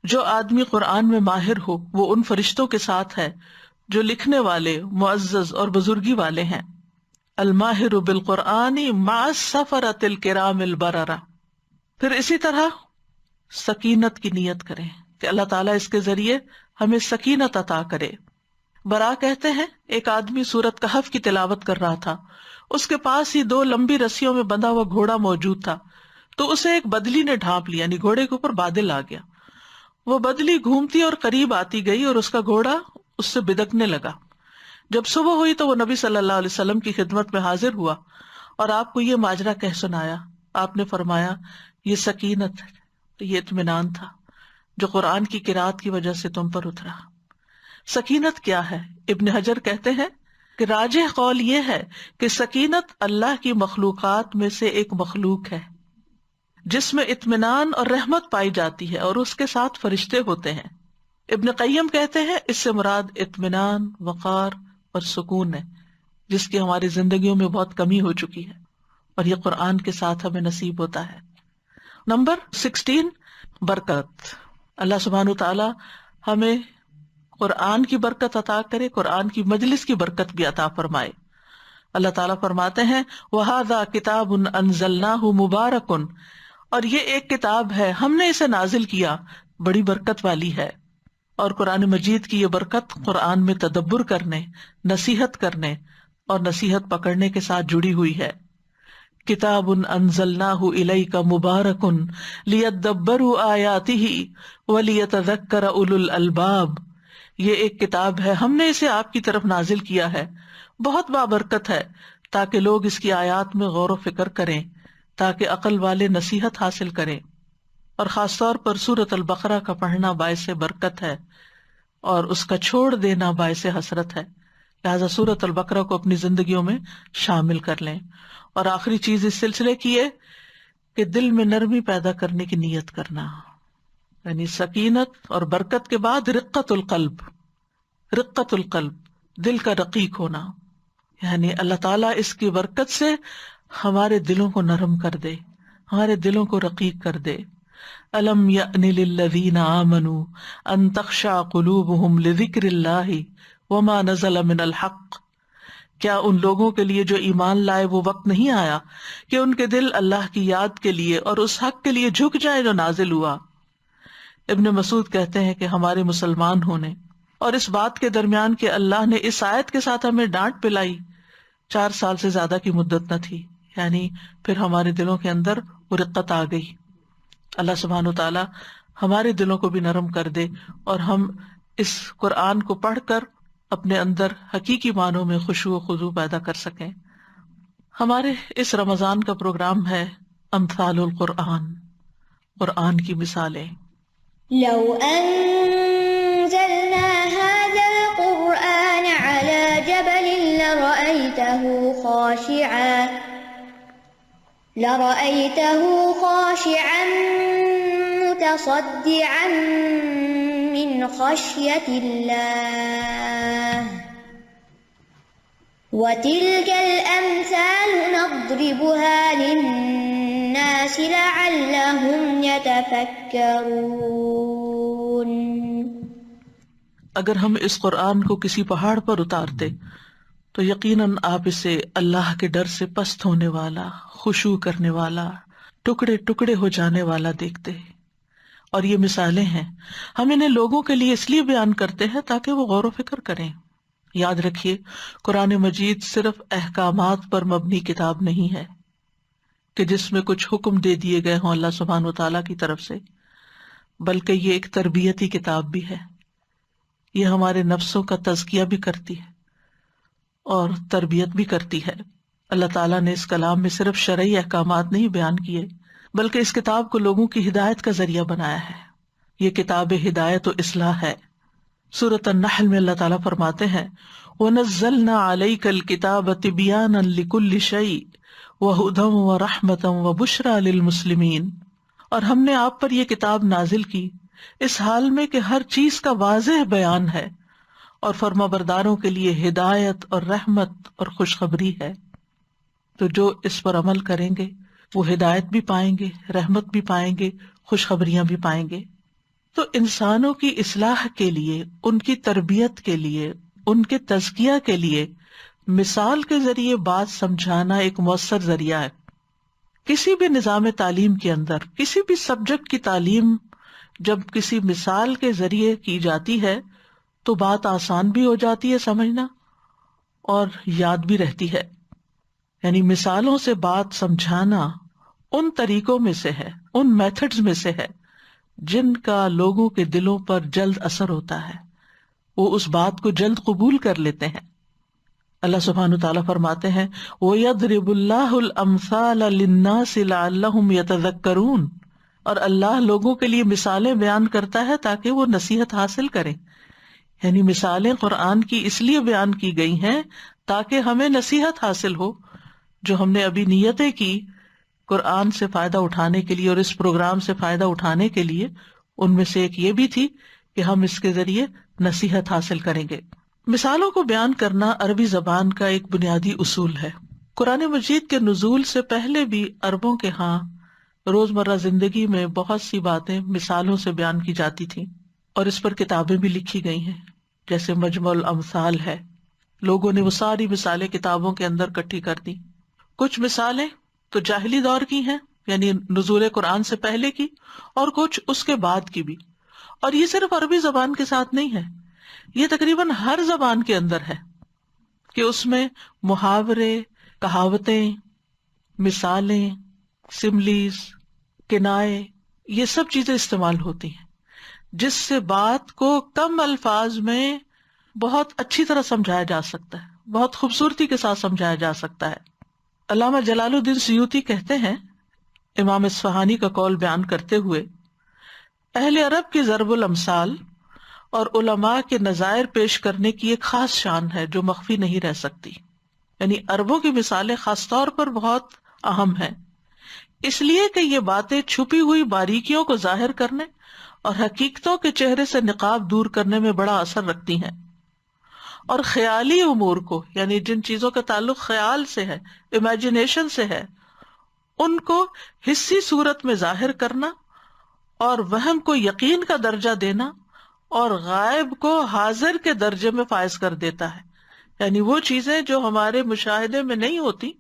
جو آدمی قرآن میں ماہر ہو وہ ان فرشتوں کے ساتھ ہے جو لکھنے والے، معزز اور بزرگی والے ہیں۔ الماہر بالقرآن مع السفرۃ الکرام البررہ۔ پھر اسی طرح سکینت کی نیت کریں کہ اللہ تعالیٰ اس کے ذریعے ہمیں سکینت عطا کرے۔ برا کہتے ہیں ایک آدمی سورۃ کہف کی تلاوت کر رہا تھا، اس کے پاس ہی 2 لمبی رسیوں میں بندھا ہوا گھوڑا موجود تھا، تو اسے ایک بدلی نے ڈھانپ لیا، یعنی گھوڑے کے اوپر بادل آ گیا۔ وہ بدلی گھومتی اور قریب آتی گئی اور اس کا گھوڑا اس سے بدکنے لگا۔ جب صبح ہوئی تو وہ نبی صلی اللہ علیہ وسلم کی خدمت میں حاضر ہوا اور آپ کو یہ ماجرا کہہ سنایا۔ آپ نے فرمایا یہ سکینت ہے، یہ اطمینان تھا جو قرآن کی قرأت کی وجہ سے تم پر اترا۔ سکینت کیا ہے؟ ابن حجر کہتے ہیں کہ راجح قول یہ ہے کہ سکینت اللہ کی مخلوقات میں سے ایک مخلوق ہے جس میں اطمینان اور رحمت پائی جاتی ہے، اور اس کے ساتھ فرشتے ہوتے ہیں۔ ابن قیم کہتے ہیں اس سے مراد اطمینان، وقار اور سکون ہے، جس کی ہماری زندگیوں میں بہت کمی ہو چکی ہے، اور یہ قرآن کے ساتھ ہمیں نصیب ہوتا ہے۔ نمبر 16، برکت۔ اللہ سبحانہ تعالی ہمیں قرآن کی برکت عطا کرے، قرآن کی مجلس کی برکت بھی عطا فرمائے۔ اللہ تعالیٰ فرماتے ہیں وَهَذَا كِتَابٌ أَنزَلْنَاهُ مُبَارَكٌ، اور یہ ایک کتاب ہے ہم نے اسے نازل کیا، بڑی برکت والی ہے۔ اور قرآن مجید کی یہ برکت قرآن میں تدبر کرنے، نصیحت کرنے اور نصیحت پکڑنے کے ساتھ جڑی ہوئی ہے۔ کتاب انزلناہ الیک مبارک لیدبروا آیاتہ ولیتذکر اولو الالباب، یہ ایک کتاب ہے ہم نے اسے آپ کی طرف نازل کیا ہے، بہت بابرکت ہے تاکہ لوگ اس کی آیات میں غور و فکر کریں، تاکہ عقل والے نصیحت حاصل کریں۔ اور خاص طور پر سورۃ البقرہ کا پڑھنا باعث برکت ہے اور اس کا چھوڑ دینا باعث حسرت ہے، لہذا سورۃ البقرہ کو اپنی زندگیوں میں شامل کر لیں۔ اور آخری چیز اس سلسلے کی ہے کہ دل میں نرمی پیدا کرنے کی نیت کرنا، یعنی سکینت اور برکت کے بعد رقت القلب، رقت القلب، دل کا رقیق ہونا، یعنی اللہ تعالیٰ اس کی برکت سے ہمارے دلوں کو نرم کر دے، ہمارے دلوں کو رقیق کر دے۔ الم یأن للذین آمنوا ان تخشع قلوبہم لذکر اللہ وما نزل من الحق، کیا ان لوگوں کے لیے جو ایمان لائے وہ وقت نہیں آیا کہ ان کے دل اللہ کی یاد کے لیے اور اس حق کے لیے جھک جائے جو نازل ہوا۔ ابن مسعود کہتے ہیں کہ ہمارے مسلمان ہونے اور اس بات کے درمیان کہ اللہ نے اس آیت کے ساتھ ہمیں ڈانٹ پلائی 4 سال سے زیادہ کی مدت نہ تھی، یعنی پھر ہمارے دلوں کے اندر وہ رقت آ گئی۔ اللہ سبحانہ وتعالی ہمارے دلوں کو بھی نرم کر دے اور ہم اس قرآن کو پڑھ کر اپنے اندر حقیقی معنوں میں خشوع و خضوع پیدا کر سکیں۔ ہمارے اس رمضان کا پروگرام ہے امثال القرآن، قرآن کی مثالیں۔ لو أنزلنا هذا القرآن على جبل لرأيته خاشعا متصدعا من خشية الله وتلك الأمثال نضربها للناس لعلهم يتفكرون۔ اگر ہم اس قرآن کو کسی پہاڑ پر اتارتے تو یقیناً آپ اسے اللہ کے ڈر سے پست ہونے والا، خشوع کرنے والا، ٹکڑے ٹکڑے ہو جانے والا دیکھتے۔ اور یہ مثالیں ہیں، ہم انہیں لوگوں کے لیے اس لیے بیان کرتے ہیں تاکہ وہ غور و فکر کریں۔ یاد رکھیے قرآن مجید صرف احکامات پر مبنی کتاب نہیں ہے کہ جس میں کچھ حکم دے دیے گئے ہوں اللہ سبحانہ وتعالیٰ کی طرف سے، بلکہ یہ ایک تربیتی کتاب بھی ہے۔ یہ ہمارے نفسوں کا تزکیہ بھی کرتی ہے اور تربیت بھی کرتی ہے۔ اللہ تعالیٰ نے اس کلام میں صرف شرعی احکامات نہیں بیان کیے بلکہ اس کتاب کو لوگوں کی ہدایت کا ذریعہ بنایا ہے۔ یہ کتاب ہدایت و اصلاح ہے۔ سورۃ النحل میں اللہ تعالیٰ فرماتے ہیں وَنَزَّلْنَا عَلَيْكَ الْكِتَابَ تِبْيَانًا لِكُلِّ شَيْءٍ وَهُدًى وَرَحْمَةً وَبُشْرَى لِلْمُسْلِمِينَ، اور ہم نے آپ پر یہ کتاب نازل کی اس حال میں کہ ہر چیز کا واضح بیان ہے اور فرمانبرداروں کے لیے ہدایت اور رحمت اور خوشخبری ہے۔ تو جو اس پر عمل کریں گے وہ ہدایت بھی پائیں گے، رحمت بھی پائیں گے، خوشخبریاں بھی پائیں گے۔ تو انسانوں کی اصلاح کے لیے، ان کی تربیت کے لیے، ان کے تزکیہ کے لیے مثال کے ذریعے بات سمجھانا ایک مؤثر ذریعہ ہے۔ کسی بھی نظام تعلیم کے اندر کسی بھی سبجیکٹ کی تعلیم جب کسی مثال کے ذریعے کی جاتی ہے تو بات آسان بھی ہو جاتی ہے سمجھنا اور یاد بھی رہتی ہے۔ یعنی مثالوں سے بات سمجھانا ان طریقوں میں سے ہے، ان میتھڈز میں سے ہے جن کا لوگوں کے دلوں پر جلد اثر ہوتا ہے، وہ اس بات کو جلد قبول کر لیتے ہیں۔ اللہ سبحانہ وتعالیٰ فرماتے ہیں وَيَضْرِبُ اللَّهُ الْأَمْثَالَ لِلنَّاسِ لَعَلَّهُمْ يَتَذَكَّرُونَ، اور اللہ لوگوں کے لیے مثالیں بیان کرتا ہے تاکہ وہ نصیحت حاصل کریں۔ یعنی مثالیں قرآن کی اس لیے بیان کی گئی ہیں تاکہ ہمیں نصیحت حاصل ہو۔ جو ہم نے ابھی نیتیں کی قرآن سے فائدہ اٹھانے کے لیے اور اس پروگرام سے فائدہ اٹھانے کے لیے، ان میں سے ایک یہ بھی تھی کہ ہم اس کے ذریعے نصیحت حاصل کریں گے۔ مثالوں کو بیان کرنا عربی زبان کا ایک بنیادی اصول ہے۔ قرآن مجید کے نزول سے پہلے بھی عربوں کے ہاں روزمرہ زندگی میں بہت سی باتیں مثالوں سے بیان کی جاتی تھیں، اور اس پر کتابیں بھی لکھی گئی ہیں، جیسے مجمع الامثال ہے۔ لوگوں نے وہ ساری مثالیں کتابوں کے اندر اکٹھی کر دی۔ کچھ مثالیں تو جاہلی دور کی ہیں، یعنی نزول قرآن سے پہلے کی، اور کچھ اس کے بعد کی بھی۔ اور یہ صرف عربی زبان کے ساتھ نہیں ہے، یہ تقریباً ہر زبان کے اندر ہے کہ اس میں محاورے، کہاوتیں، مثالیں، سملیز، کنائے، یہ سب چیزیں استعمال ہوتی ہیں جس سے بات کو کم الفاظ میں بہت اچھی طرح سمجھایا جا سکتا ہے، بہت خوبصورتی کے ساتھ سمجھایا جا سکتا ہے۔ علامہ جلال الدین سیوطی کہتے ہیں، امام اصفہانی کا قول بیان کرتے ہوئے، اہل عرب کی ضرب الامثال اور علماء کے نظائر پیش کرنے کی ایک خاص شان ہے جو مخفی نہیں رہ سکتی۔ یعنی عربوں کی مثالیں خاص طور پر بہت اہم ہیں، اس لیے کہ یہ باتیں چھپی ہوئی باریکیوں کو ظاہر کرنے اور حقیقتوں کے چہرے سے نقاب دور کرنے میں بڑا اثر رکھتی ہیں، اور خیالی امور کو، یعنی جن چیزوں کا تعلق خیال سے ہے، امیجنیشن سے ہے، ان کو حسی صورت میں ظاہر کرنا اور وہم کو یقین کا درجہ دینا اور غائب کو حاضر کے درجے میں فائز کر دیتا ہے۔ یعنی وہ چیزیں جو ہمارے مشاہدے میں نہیں ہوتی،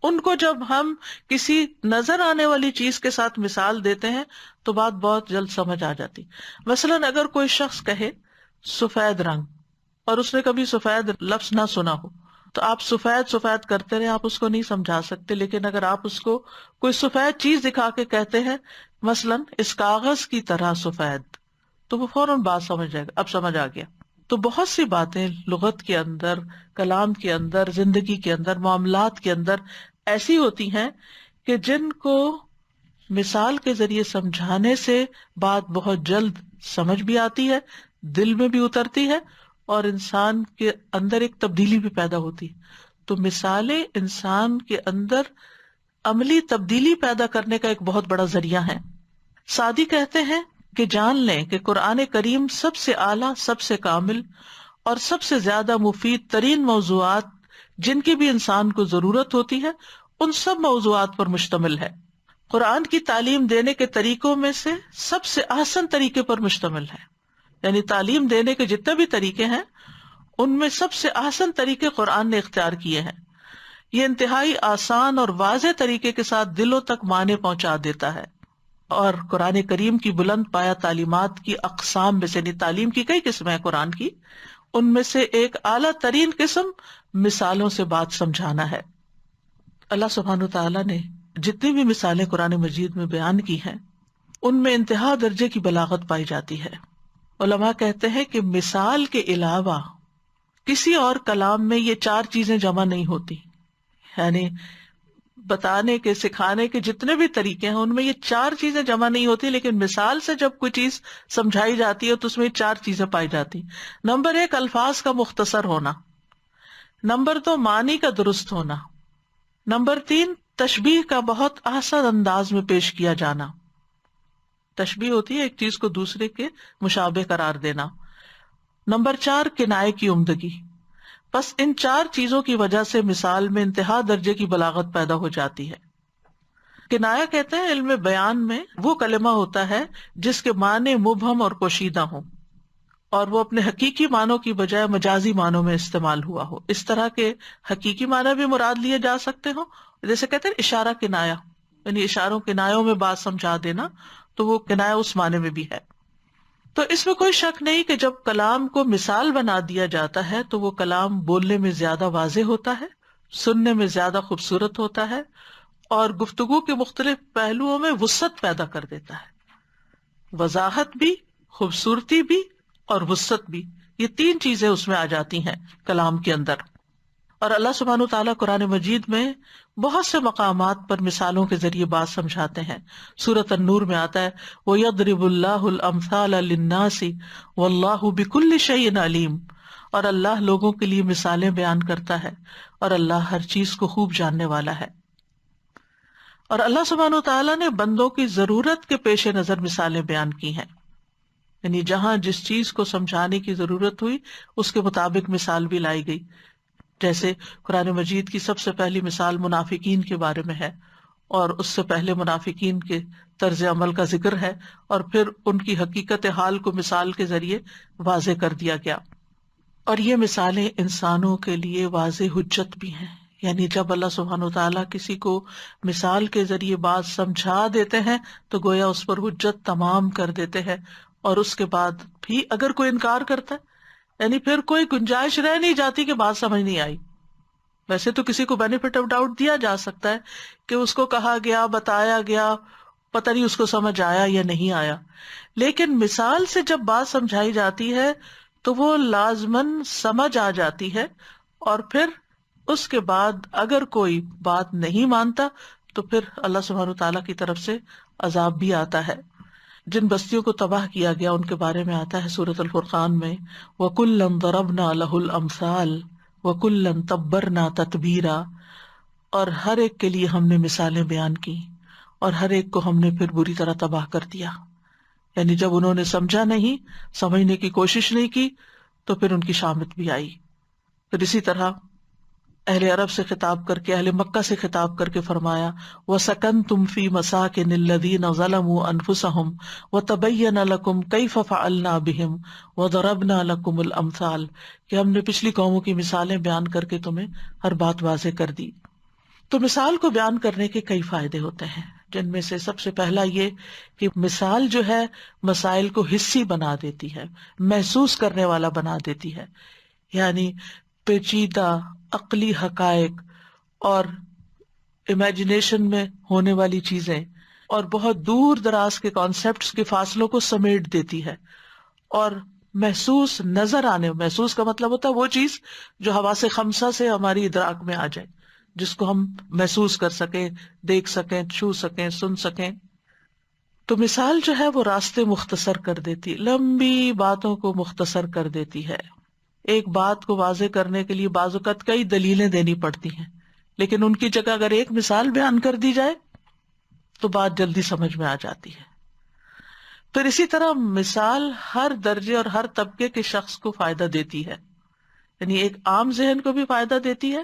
ان کو جب ہم کسی نظر آنے والی چیز کے ساتھ مثال دیتے ہیں تو بات بہت جلد سمجھ آ جاتی۔ مثلاً اگر کوئی شخص کہے سفید رنگ، اور اس نے کبھی سفید لفظ نہ سنا ہو، تو آپ سفید سفید کرتے رہے، آپ اس کو نہیں سمجھا سکتے۔ لیکن اگر آپ اس کو کوئی سفید چیز دکھا کے کہتے ہیں مثلاً اس کاغذ کی طرح سفید، تو وہ فوراً بات سمجھ جائے گا، اب سمجھ آ گیا۔ تو بہت سی باتیں لغت کے اندر، کلام کے اندر، زندگی کے اندر، معاملات کے اندر ایسی ہوتی ہیں کہ جن کو مثال کے ذریعے سمجھانے سے بات بہت جلد سمجھ بھی آتی ہے، دل میں بھی اترتی ہے، اور انسان کے اندر ایک تبدیلی بھی پیدا ہوتی ہے۔ تو مثالیں انسان کے اندر عملی تبدیلی پیدا کرنے کا ایک بہت بڑا ذریعہ ہے۔ سعدی کہتے ہیں کہ جان لیں کہ قرآن کریم سب سے اعلیٰ، سب سے کامل اور سب سے زیادہ مفید ترین موضوعات جن کی بھی انسان کو ضرورت ہوتی ہے، ان سب موضوعات پر مشتمل ہے۔ قرآن کی تعلیم دینے کے طریقوں میں سے سب سے آسان طریقے پر مشتمل ہے۔ یعنی تعلیم دینے کے جتنے بھی طریقے ہیں ان میں سب سے آسان طریقے قرآن نے اختیار کیے ہیں۔ یہ انتہائی آسان اور واضح طریقے کے ساتھ دلوں تک معنی پہنچا دیتا ہے۔ اور قرآن کریم کی بلند پایا تعلیمات کی اقسام میں سے، یعنی تعلیم کی کئی قسمیں ہیں قرآن کی، ان میں سے ایک اعلیٰ ترین قسم مثالوں سے بات سمجھانا ہے۔ اللہ سبحانہ تعالیٰ نے جتنی بھی مثالیں قرآن مجید میں بیان کی ہیں ان میں انتہا درجے کی بلاغت پائی جاتی ہے۔ علماء کہتے ہیں کہ مثال کے علاوہ کسی اور کلام میں یہ چار چیزیں جمع نہیں ہوتی، یعنی بتانے کے، سکھانے کے جتنے بھی طریقے ہیں ان میں یہ چار چیزیں جمع نہیں ہوتی، لیکن مثال سے جب کوئی چیز سمجھائی جاتی ہے تو اس میں یہ چار چیزیں پائی جاتی۔ نمبر 1، الفاظ کا مختصر ہونا۔ نمبر 2، معنی کا درست ہونا۔ نمبر 3، تشبیہ کا بہت آسان انداز میں پیش کیا جانا۔ تشبیہ ہوتی ہے ایک چیز کو دوسرے کے مشابہ قرار دینا۔ نمبر 4 کنائے کی عمدگی. بس ان 4 چیزوں کی وجہ سے مثال میں انتہا درجے کی بلاغت پیدا ہو جاتی ہے. کنایا کہتے ہیں علم بیان میں وہ کلمہ ہوتا ہے جس کے معنی مبہم اور پوشیدہ ہوں اور وہ اپنے حقیقی معنوں کی بجائے مجازی معنوں میں استعمال ہوا ہو. اس طرح کے حقیقی معنی بھی مراد لیے جا سکتے ہوں، جیسے کہتے ہیں اشارہ کنایا، یعنی اشاروں کنایوں میں بات سمجھا دینا، تو وہ کنایا اس معنی میں بھی ہے. تو اس میں کوئی شک نہیں کہ جب کلام کو مثال بنا دیا جاتا ہے تو وہ کلام بولنے میں زیادہ واضح ہوتا ہے، سننے میں زیادہ خوبصورت ہوتا ہے اور گفتگو کے مختلف پہلوؤں میں وسعت پیدا کر دیتا ہے. وضاحت بھی، خوبصورتی بھی اور وسعت بھی، یہ 3 چیزیں اس میں آ جاتی ہیں کلام کے اندر. اور اللہ سبحانہ وتعالیٰ قرآن مجید میں بہت سے مقامات پر مثالوں کے ذریعے بات سمجھاتے ہیں. سورۃ النور میں آتا ہے وَيَضْرِبُ اللَّهُ الْأَمْثَالَ لِلنَّاسِ وَاللَّهُ بِكُلِّ شَيْءٍ عَلِيمٌ. اور اللہ لوگوں کے لیے مثالیں بیان کرتا ہے اور اللہ ہر چیز کو خوب جاننے والا ہے. اور اللہ سبحانہ وتعالیٰ نے بندوں کی ضرورت کے پیش نظر مثالیں بیان کی ہیں، یعنی جہاں جس چیز کو سمجھانے کی ضرورت ہوئی اس کے مطابق مثال بھی لائی گئی. جیسے قرآن مجید کی سب سے پہلی مثال منافقین کے بارے میں ہے، اور اس سے پہلے منافقین کے طرز عمل کا ذکر ہے، اور پھر ان کی حقیقت حال کو مثال کے ذریعے واضح کر دیا گیا. اور یہ مثالیں انسانوں کے لیے واضح حجت بھی ہیں، یعنی جب اللہ سبحانہ وتعالیٰ کسی کو مثال کے ذریعے بات سمجھا دیتے ہیں تو گویا اس پر حجت تمام کر دیتے ہیں، اور اس کے بعد بھی اگر کوئی انکار کرتا ہے یعنی پھر کوئی گنجائش رہ نہیں جاتی کہ بات سمجھ نہیں آئی. ویسے تو کسی کو بینیفٹ آف ڈاؤٹ دیا جا سکتا ہے کہ اس کو کہا گیا، بتایا گیا، پتہ نہیں اس کو سمجھ آیا یا نہیں آیا، لیکن مثال سے جب بات سمجھائی جاتی ہے تو وہ لازماً سمجھ آ جاتی ہے، اور پھر اس کے بعد اگر کوئی بات نہیں مانتا تو پھر اللہ سبحانہ وتعالیٰ کی طرف سے عذاب بھی آتا ہے. جن بستیوں کو تباہ کیا گیا ان کے بارے میں آتا ہے سورۃ الفرقان میں وَكُلًّا ضَرَبْنَا لَهُ الْأَمْثَالَ وَكُلًّا تَبَّرْنَا تَتْبِيرًا. اور ہر ایک کے لیے ہم نے مثالیں بیان کی اور ہر ایک کو ہم نے پھر بری طرح تباہ کر دیا. یعنی جب انہوں نے سمجھا نہیں، سمجھنے کی کوشش نہیں کی تو پھر ان کی شامت بھی آئی. پھر اسی طرح اہل عرب سے خطاب کر کے، اہل مکہ سے خطاب کر کے فرمایا وَسَكَنْتُمْ فِي مَسَاكِنِ الَّذِينَ ظَلَمُوا أَنفُسَهُمْ وَتَبَيَّنَ لَكُمْ كَيْفَ فَعَلْنَا بِهِمْ وَضَرَبْنَا لَكُمُ الْأَمْثَالَ، کہ ہم نے پچھلی قوموں کی مثالیں بیان کر کے تمہیں ہر بات واضح کر دی. تو مثال کو بیان کرنے کے کئی فائدے ہوتے ہیں، جن میں سے سب سے پہلا یہ کہ مثال جو ہے مسائل کو حسی بنا دیتی ہے، محسوس کرنے والا بنا دیتی ہے. یعنی پیچیدہ عقلی حقائق اور امیجنیشن میں ہونے والی چیزیں اور بہت دور دراز کے کانسیپٹس کے فاصلوں کو سمیٹ دیتی ہے، اور محسوس نظر آنے، محسوس کا مطلب ہوتا ہے وہ چیز جو حواس خمسہ سے ہماری ادراک میں آ جائے، جس کو ہم محسوس کر سکیں، دیکھ سکیں، چھو سکیں، سن سکیں. تو مثال جو ہے وہ راستے مختصر کر دیتی، لمبی باتوں کو مختصر کر دیتی ہے. ایک بات کو واضح کرنے کے لیے بعض اوقات کئی دلیلیں دینی پڑتی ہیں، لیکن ان کی جگہ اگر ایک مثال بیان کر دی جائے تو بات جلدی سمجھ میں آ جاتی ہے. پھر اسی طرح مثال ہر درجے اور ہر طبقے کے شخص کو فائدہ دیتی ہے، یعنی ایک عام ذہن کو بھی فائدہ دیتی ہے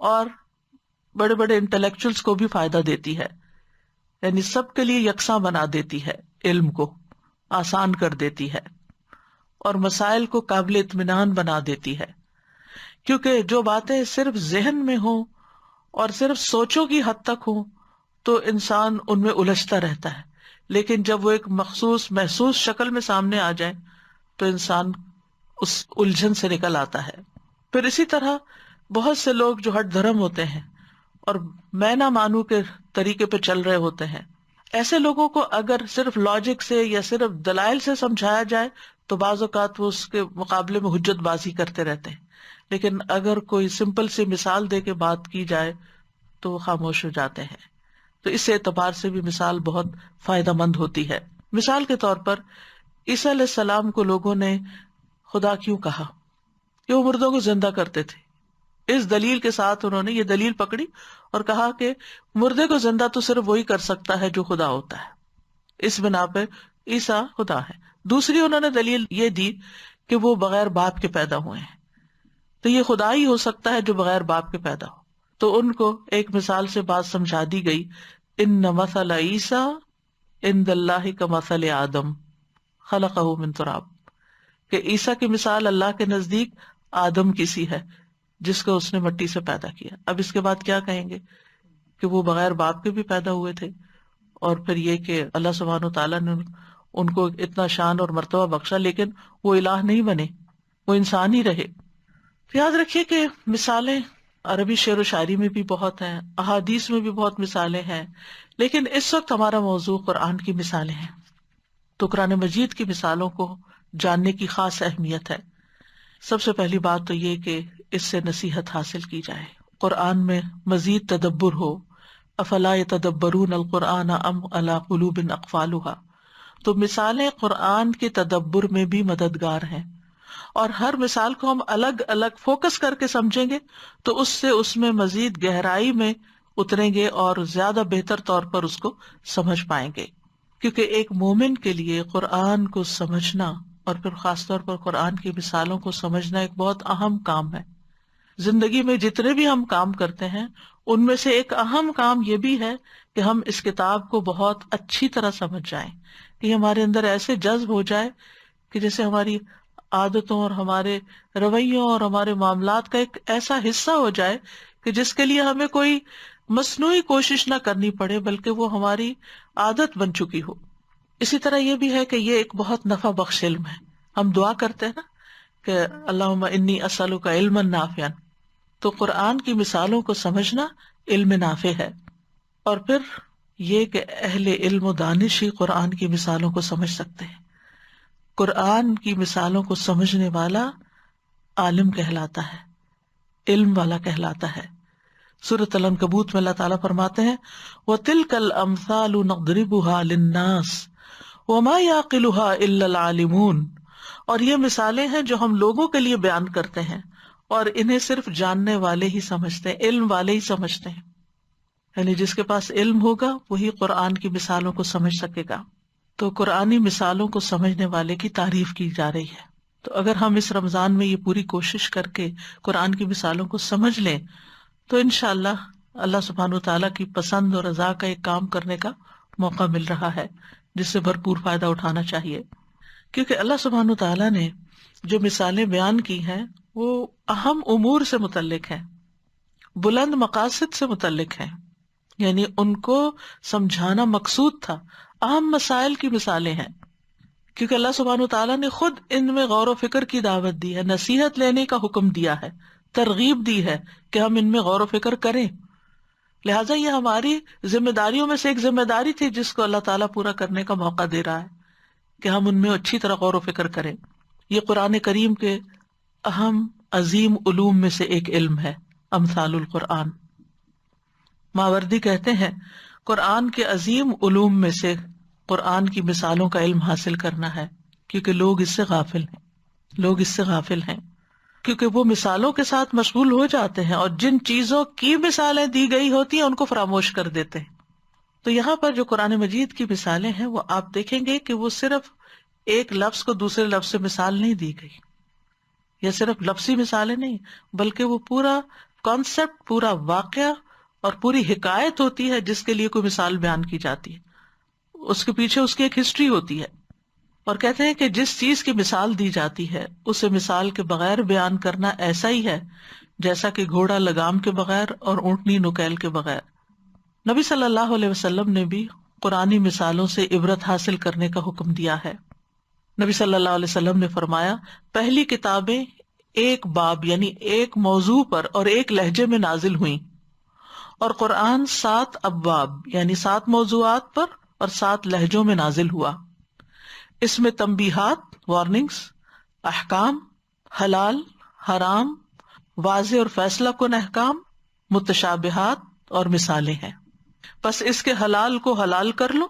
اور بڑے بڑے انٹلیکچوئلس کو بھی فائدہ دیتی ہے، یعنی سب کے لیے یکساں بنا دیتی ہے، علم کو آسان کر دیتی ہے اور مسائل کو قابل اطمینان بنا دیتی ہے. کیونکہ جو باتیں صرف ذہن میں ہوں اور صرف سوچوں کی حد تک ہوں تو انسان ان میں الجھتا رہتا ہے، لیکن جب وہ ایک مخصوص محسوس شکل میں سامنے آ جائیں تو انسان اس الجھن سے نکل آتا ہے. پھر اسی طرح بہت سے لوگ جو ہٹ دھرم ہوتے ہیں اور میں نہ مانوں کے طریقے پہ چل رہے ہوتے ہیں، ایسے لوگوں کو اگر صرف لاجک سے یا صرف دلائل سے سمجھایا جائے تو بعض اوقات وہ اس کے مقابلے میں حجت بازی کرتے رہتے ہیں، لیکن اگر کوئی سمپل سی مثال دے کے بات کی جائے تو وہ خاموش ہو جاتے ہیں. تو اس اعتبار سے بھی مثال بہت فائدہ مند ہوتی ہے. مثال کے طور پر عیسیٰ علیہ السلام کو لوگوں نے خدا کیوں کہا کہ وہ مردوں کو زندہ کرتے تھے. اس دلیل کے ساتھ انہوں نے یہ دلیل پکڑی اور کہا کہ مردے کو زندہ تو صرف وہی کر سکتا ہے جو خدا ہوتا ہے، اس بنا پہ عیسیٰ خدا ہے. دوسری انہوں نے دلیل یہ دی کہ وہ بغیر باپ کے پیدا ہوئے ہیں، تو یہ خدا ہی ہو سکتا ہے جو بغیر باپ کے پیدا ہو. تو ان کو ایک مثال سے بات سمجھا دی گئی، ان مثل عیسیٰ عند اللہ کمثل آدم خلقہ من تراب، کہ عیسیٰ کی مثال اللہ کے نزدیک آدم کی سی ہے جس کو اس نے مٹی سے پیدا کیا. اب اس کے بعد کیا کہیں گے کہ وہ بغیر باپ کے بھی پیدا ہوئے تھے، اور پھر یہ کہ اللہ سبحانہ و تعالیٰ نے ان کو اتنا شان اور مرتبہ بخشا، لیکن وہ الہ نہیں بنے، وہ انسان ہی رہے. یاد رکھیے کہ مثالیں عربی شعر و شاعری میں بھی بہت ہیں، احادیث میں بھی بہت مثالیں ہیں، لیکن اس وقت ہمارا موضوع قرآن کی مثالیں ہیں. تو قرآن مجید کی مثالوں کو جاننے کی خاص اہمیت ہے. سب سے پہلی بات تو یہ کہ اس سے نصیحت حاصل کی جائے، قرآن میں مزید تدبر ہو. افلا یتدبرون القرآن ام علی قلوب اقفالها. تو مثالیں قرآن کے تدبر میں بھی مددگار ہیں، اور ہر مثال کو ہم الگ الگ فوکس کر کے سمجھیں گے تو اس میں مزید گہرائی میں اتریں گے اور زیادہ بہتر طور پر اس کو سمجھ پائیں گے. کیونکہ ایک مومن کے لیے قرآن کو سمجھنا اور پھر خاص طور پر قرآن کی مثالوں کو سمجھنا ایک بہت اہم کام ہے. زندگی میں جتنے بھی ہم کام کرتے ہیں ان میں سے ایک اہم کام یہ بھی ہے کہ ہم اس کتاب کو بہت اچھی طرح سمجھ جائیں، کہ ہمارے اندر ایسے جذب ہو جائے کہ جیسے ہماری عادتوں اور ہمارے رویوں اور ہمارے معاملات کا ایک ایسا حصہ ہو جائے کہ جس کے لیے ہمیں کوئی مصنوعی کوشش نہ کرنی پڑے، بلکہ وہ ہماری عادت بن چکی ہو. اسی طرح یہ بھی ہے کہ یہ ایک بہت نفع بخش علم ہے. ہم دعا کرتے ہیں نا کہ اللہم انی اسألک علما نافعا، تو قرآن کی مثالوں کو سمجھنا علم نافع ہے. اور پھر یہ کہ اہل علم و دانش ہی قرآن کی مثالوں کو سمجھ سکتے ہیں. قرآن کی مثالوں کو سمجھنے والا عالم کہلاتا ہے، علم والا کہلاتا ہے. سورۃ العنکبوت میں اللہ تعالیٰ فرماتے ہیں وَتِلْكَ الْأَمْثَالُ نَضْرِبُهَا لِلنَّاسِ وَمَا يَعْقِلُهَا إِلَّا الْعَالِمُونَ. اور یہ مثالیں ہیں جو ہم لوگوں کے لیے بیان کرتے ہیں، اور انہیں صرف جاننے والے ہی سمجھتے ہیں، علم والے ہی سمجھتے ہیں. یعنی جس کے پاس علم ہوگا وہی قرآن کی مثالوں کو سمجھ سکے گا. تو قرآنی مثالوں کو سمجھنے والے کی تعریف کی جا رہی ہے. تو اگر ہم اس رمضان میں یہ پوری کوشش کر کے قرآن کی مثالوں کو سمجھ لیں تو انشاءاللہ اللہ سبحانہ و تعالیٰ کی پسند اور رضا کا ایک کام کرنے کا موقع مل رہا ہے، جس سے بھرپور فائدہ اٹھانا چاہیے. کیونکہ اللہ سبحانہ و تعالیٰ نے جو مثالیں بیان کی ہیں وہ اہم امور سے متعلق ہیں، بلند مقاصد سے متعلق ہیں، یعنی ان کو سمجھانا مقصود تھا. اہم مسائل کی مثالیں ہیں، کیونکہ اللہ سبحانہ و تعالیٰ نے خود ان میں غور و فکر کی دعوت دی ہے، نصیحت لینے کا حکم دیا ہے، ترغیب دی ہے کہ ہم ان میں غور و فکر کریں. لہٰذا یہ ہماری ذمہ داریوں میں سے ایک ذمہ داری تھی جس کو اللہ تعالیٰ پورا کرنے کا موقع دے رہا ہے کہ ہم ان میں اچھی طرح غور و فکر کریں. یہ قرآن کریم کے اہم عظیم علوم میں سے ایک علم ہے، امثال القرآن. ماوردی کہتے ہیں قرآن کے عظیم علوم میں سے قرآن کی مثالوں کا علم حاصل کرنا ہے، کیونکہ لوگ اس سے غافل ہیں، کیونکہ وہ مثالوں کے ساتھ مشغول ہو جاتے ہیں اور جن چیزوں کی مثالیں دی گئی ہوتی ہیں ان کو فراموش کر دیتے ہیں. تو یہاں پر جو قرآن مجید کی مثالیں ہیں وہ آپ دیکھیں گے کہ وہ صرف ایک لفظ کو دوسرے لفظ سے مثال نہیں دی گئی، یا صرف لفظی مثالیں نہیں، بلکہ وہ پورا کانسیپٹ، پورا واقعہ اور پوری حکایت ہوتی ہے جس کے لیے کوئی مثال بیان کی جاتی ہے. اس کے پیچھے اس کی ایک ہسٹری ہوتی ہے. اور کہتے ہیں کہ جس چیز کی مثال دی جاتی ہے اسے مثال کے بغیر بیان کرنا ایسا ہی ہے جیسا کہ گھوڑا لگام کے بغیر اور اونٹنی نکیل کے بغیر. نبی صلی اللہ علیہ وسلم نے بھی قرآنی مثالوں سے عبرت حاصل کرنے کا حکم دیا ہے. نبی صلی اللہ علیہ وسلم نے فرمایا پہلی کتابیں ایک باب یعنی ایک موضوع پر اور ایک لہجے میں نازل ہوئیں، اور قرآن 7 ابواب یعنی 7 موضوعات پر اور 7 لہجوں میں نازل ہوا. اس میں تنبیہات، وارننگز، احکام، حلال، حرام، واضح اور فیصلہ کن احکام، متشابہات اور مثالیں ہیں. بس اس کے حلال کو حلال کر لو،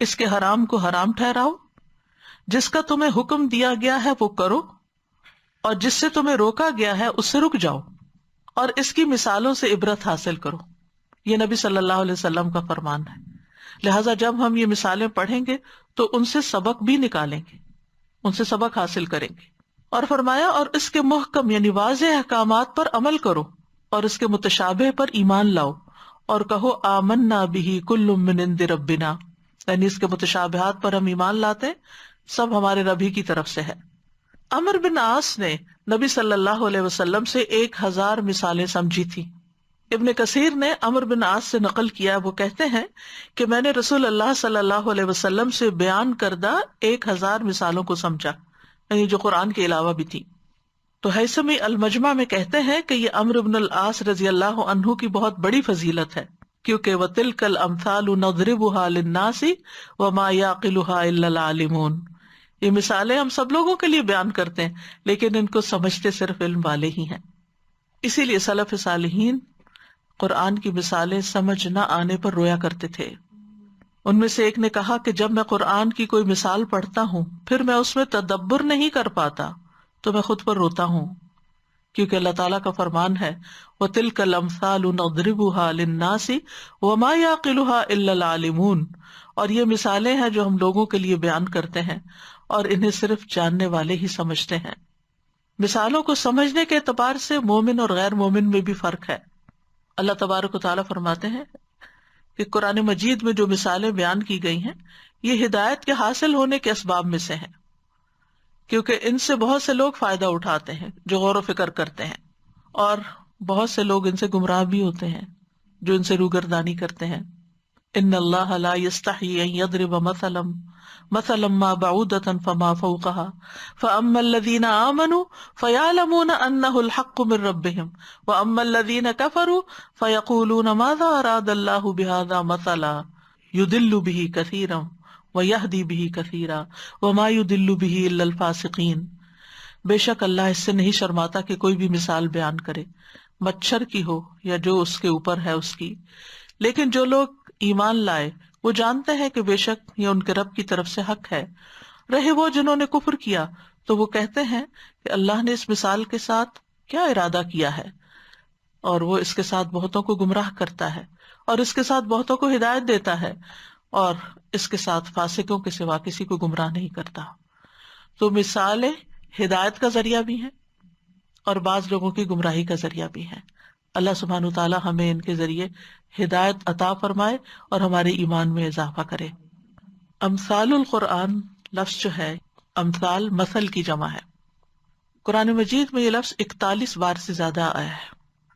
اس کے حرام کو حرام ٹھہراؤ، جس کا تمہیں حکم دیا گیا ہے وہ کرو، اور جس سے تمہیں روکا گیا ہے اس سے رک جاؤ، اور اس کی مثالوں سے عبرت حاصل کرو. یہ نبی صلی اللہ علیہ وسلم کا فرمان ہے. لہٰذا جب ہم یہ مثالیں پڑھیں گے تو ان سے سبق بھی نکالیں گے، ان سے سبق حاصل کریں گے. اور فرمایا اور اس کے محکم یعنی واضح احکامات پر عمل کرو اور اس کے متشابہ پر ایمان لاؤ اور کہو آمنا بہ کل من عند ربنا، یعنی اس کے متشابہات پر ہم ایمان لاتے سب ہمارے رب ہی کی طرف سے ہے۔ عمرو بن عاص نے نبی صلی اللہ علیہ وسلم سے 1000 مثالیں سمجھی تھی۔ ابن کثیر نے عمرو بن عاص سے نقل کیا، وہ کہتے ہیں کہ میں نے رسول اللہ صلی اللہ علیہ وسلم سے بیان کردہ 1000 مثالوں کو سمجھا، یعنی جو قرآن کے علاوہ بھی تھی۔ تو ہیثمی المجمع میں کہتے ہیں کہ یہ عمرو بن العاص رضی اللہ عنہ کی بہت بڑی فضیلت ہے، کیونکہ وَتِلْكَ الْأَمْثَالُ نَضْرِبُهَا لِلنَّاسِ وَمَا يَعْقِلُهَا إِلَّا الْعَالِمُونَ، یہ مثالیں ہم سب لوگوں کے لیے بیان کرتے ہیں لیکن ان کو سمجھتے صرف علم والے ہی ہیں۔ اسی لیے سلف صالحین قرآن کی مثالیں سمجھ نہ آنے پر رویا کرتے تھے۔ ان میں سے ایک نے کہا کہ جب میں قرآن کی کوئی مثال پڑھتا ہوں پھر میں اس میں تدبر نہیں کر پاتا تو میں خود پر روتا ہوں، کیونکہ اللہ تعالیٰ کا فرمان ہے وَتِلْكَ الْأَمْثَالُ نَضْرِبُهَا لِلنَّاسِ وَمَا يَعْقِلُهَا إِلَّا الْعَالِمُونَ، اور یہ مثالیں ہیں جو ہم لوگوں کے لیے بیان کرتے ہیں اور انہیں صرف جاننے والے ہی سمجھتے ہیں۔ مثالوں کو سمجھنے کے اعتبار سے مومن اور غیر مومن میں بھی فرق ہے۔ اللہ تبارک و تعالیٰ فرماتے ہیں کہ قرآن مجید میں جو مثالیں بیان کی گئی ہیں یہ ہدایت کے حاصل ہونے کے اسباب میں سے ہیں، کیونکہ ان سے بہت سے لوگ فائدہ اٹھاتے ہیں جو غور و فکر کرتے ہیں، اور بہت سے لوگ ان سے گمراہ بھی ہوتے ہیں جو ان سے روگردانی کرتے ہیں۔ ان اللہ لا یستحیی ان یضرب مثلا ما بعودۃ فما فوقها فاما الذین آمنوا فیعلمون انہ الحق من ربهم واما الذین کفروا فیقولون ماذا اراد اللہ بہذا مثلا یضل به کثیرا ویہدی به کثیرا وما یضل به الا الفاسقین، بے شک اللہ اس سے نہیں شرماتا کہ کوئی بھی مثال بیان کرے، مچھر کی ہو یا جو اس کے اوپر ہے اس کی، لیکن جو لوگ ایمان لائے وہ جانتے ہیں کہ بے شک یہ ان کے رب کی طرف سے حق ہے۔ رہے وہ جنہوں نے کفر کیا تو وہ کہتے ہیں کہ اللہ نے اس مثال کے ساتھ کیا ارادہ کیا ہے، اور وہ اس کے ساتھ بہتوں کو گمراہ کرتا ہے اور اس کے ساتھ بہتوں کو ہدایت دیتا ہے، اور اس کے ساتھ فاسقوں کے سوا کسی کو گمراہ نہیں کرتا۔ تو مثالیں ہدایت کا ذریعہ بھی ہیں اور بعض لوگوں کی گمراہی کا ذریعہ بھی ہیں۔ اللہ سبحانہ وتعالیٰ ہمیں ان کے ذریعے ہدایت عطا فرمائے اور ہمارے ایمان میں اضافہ کرے۔ امثال القرآن لفظ جو ہے، امثال مثل کی جمع ہے۔ قرآن مجید میں یہ لفظ 41 بار سے زیادہ آیا ہے،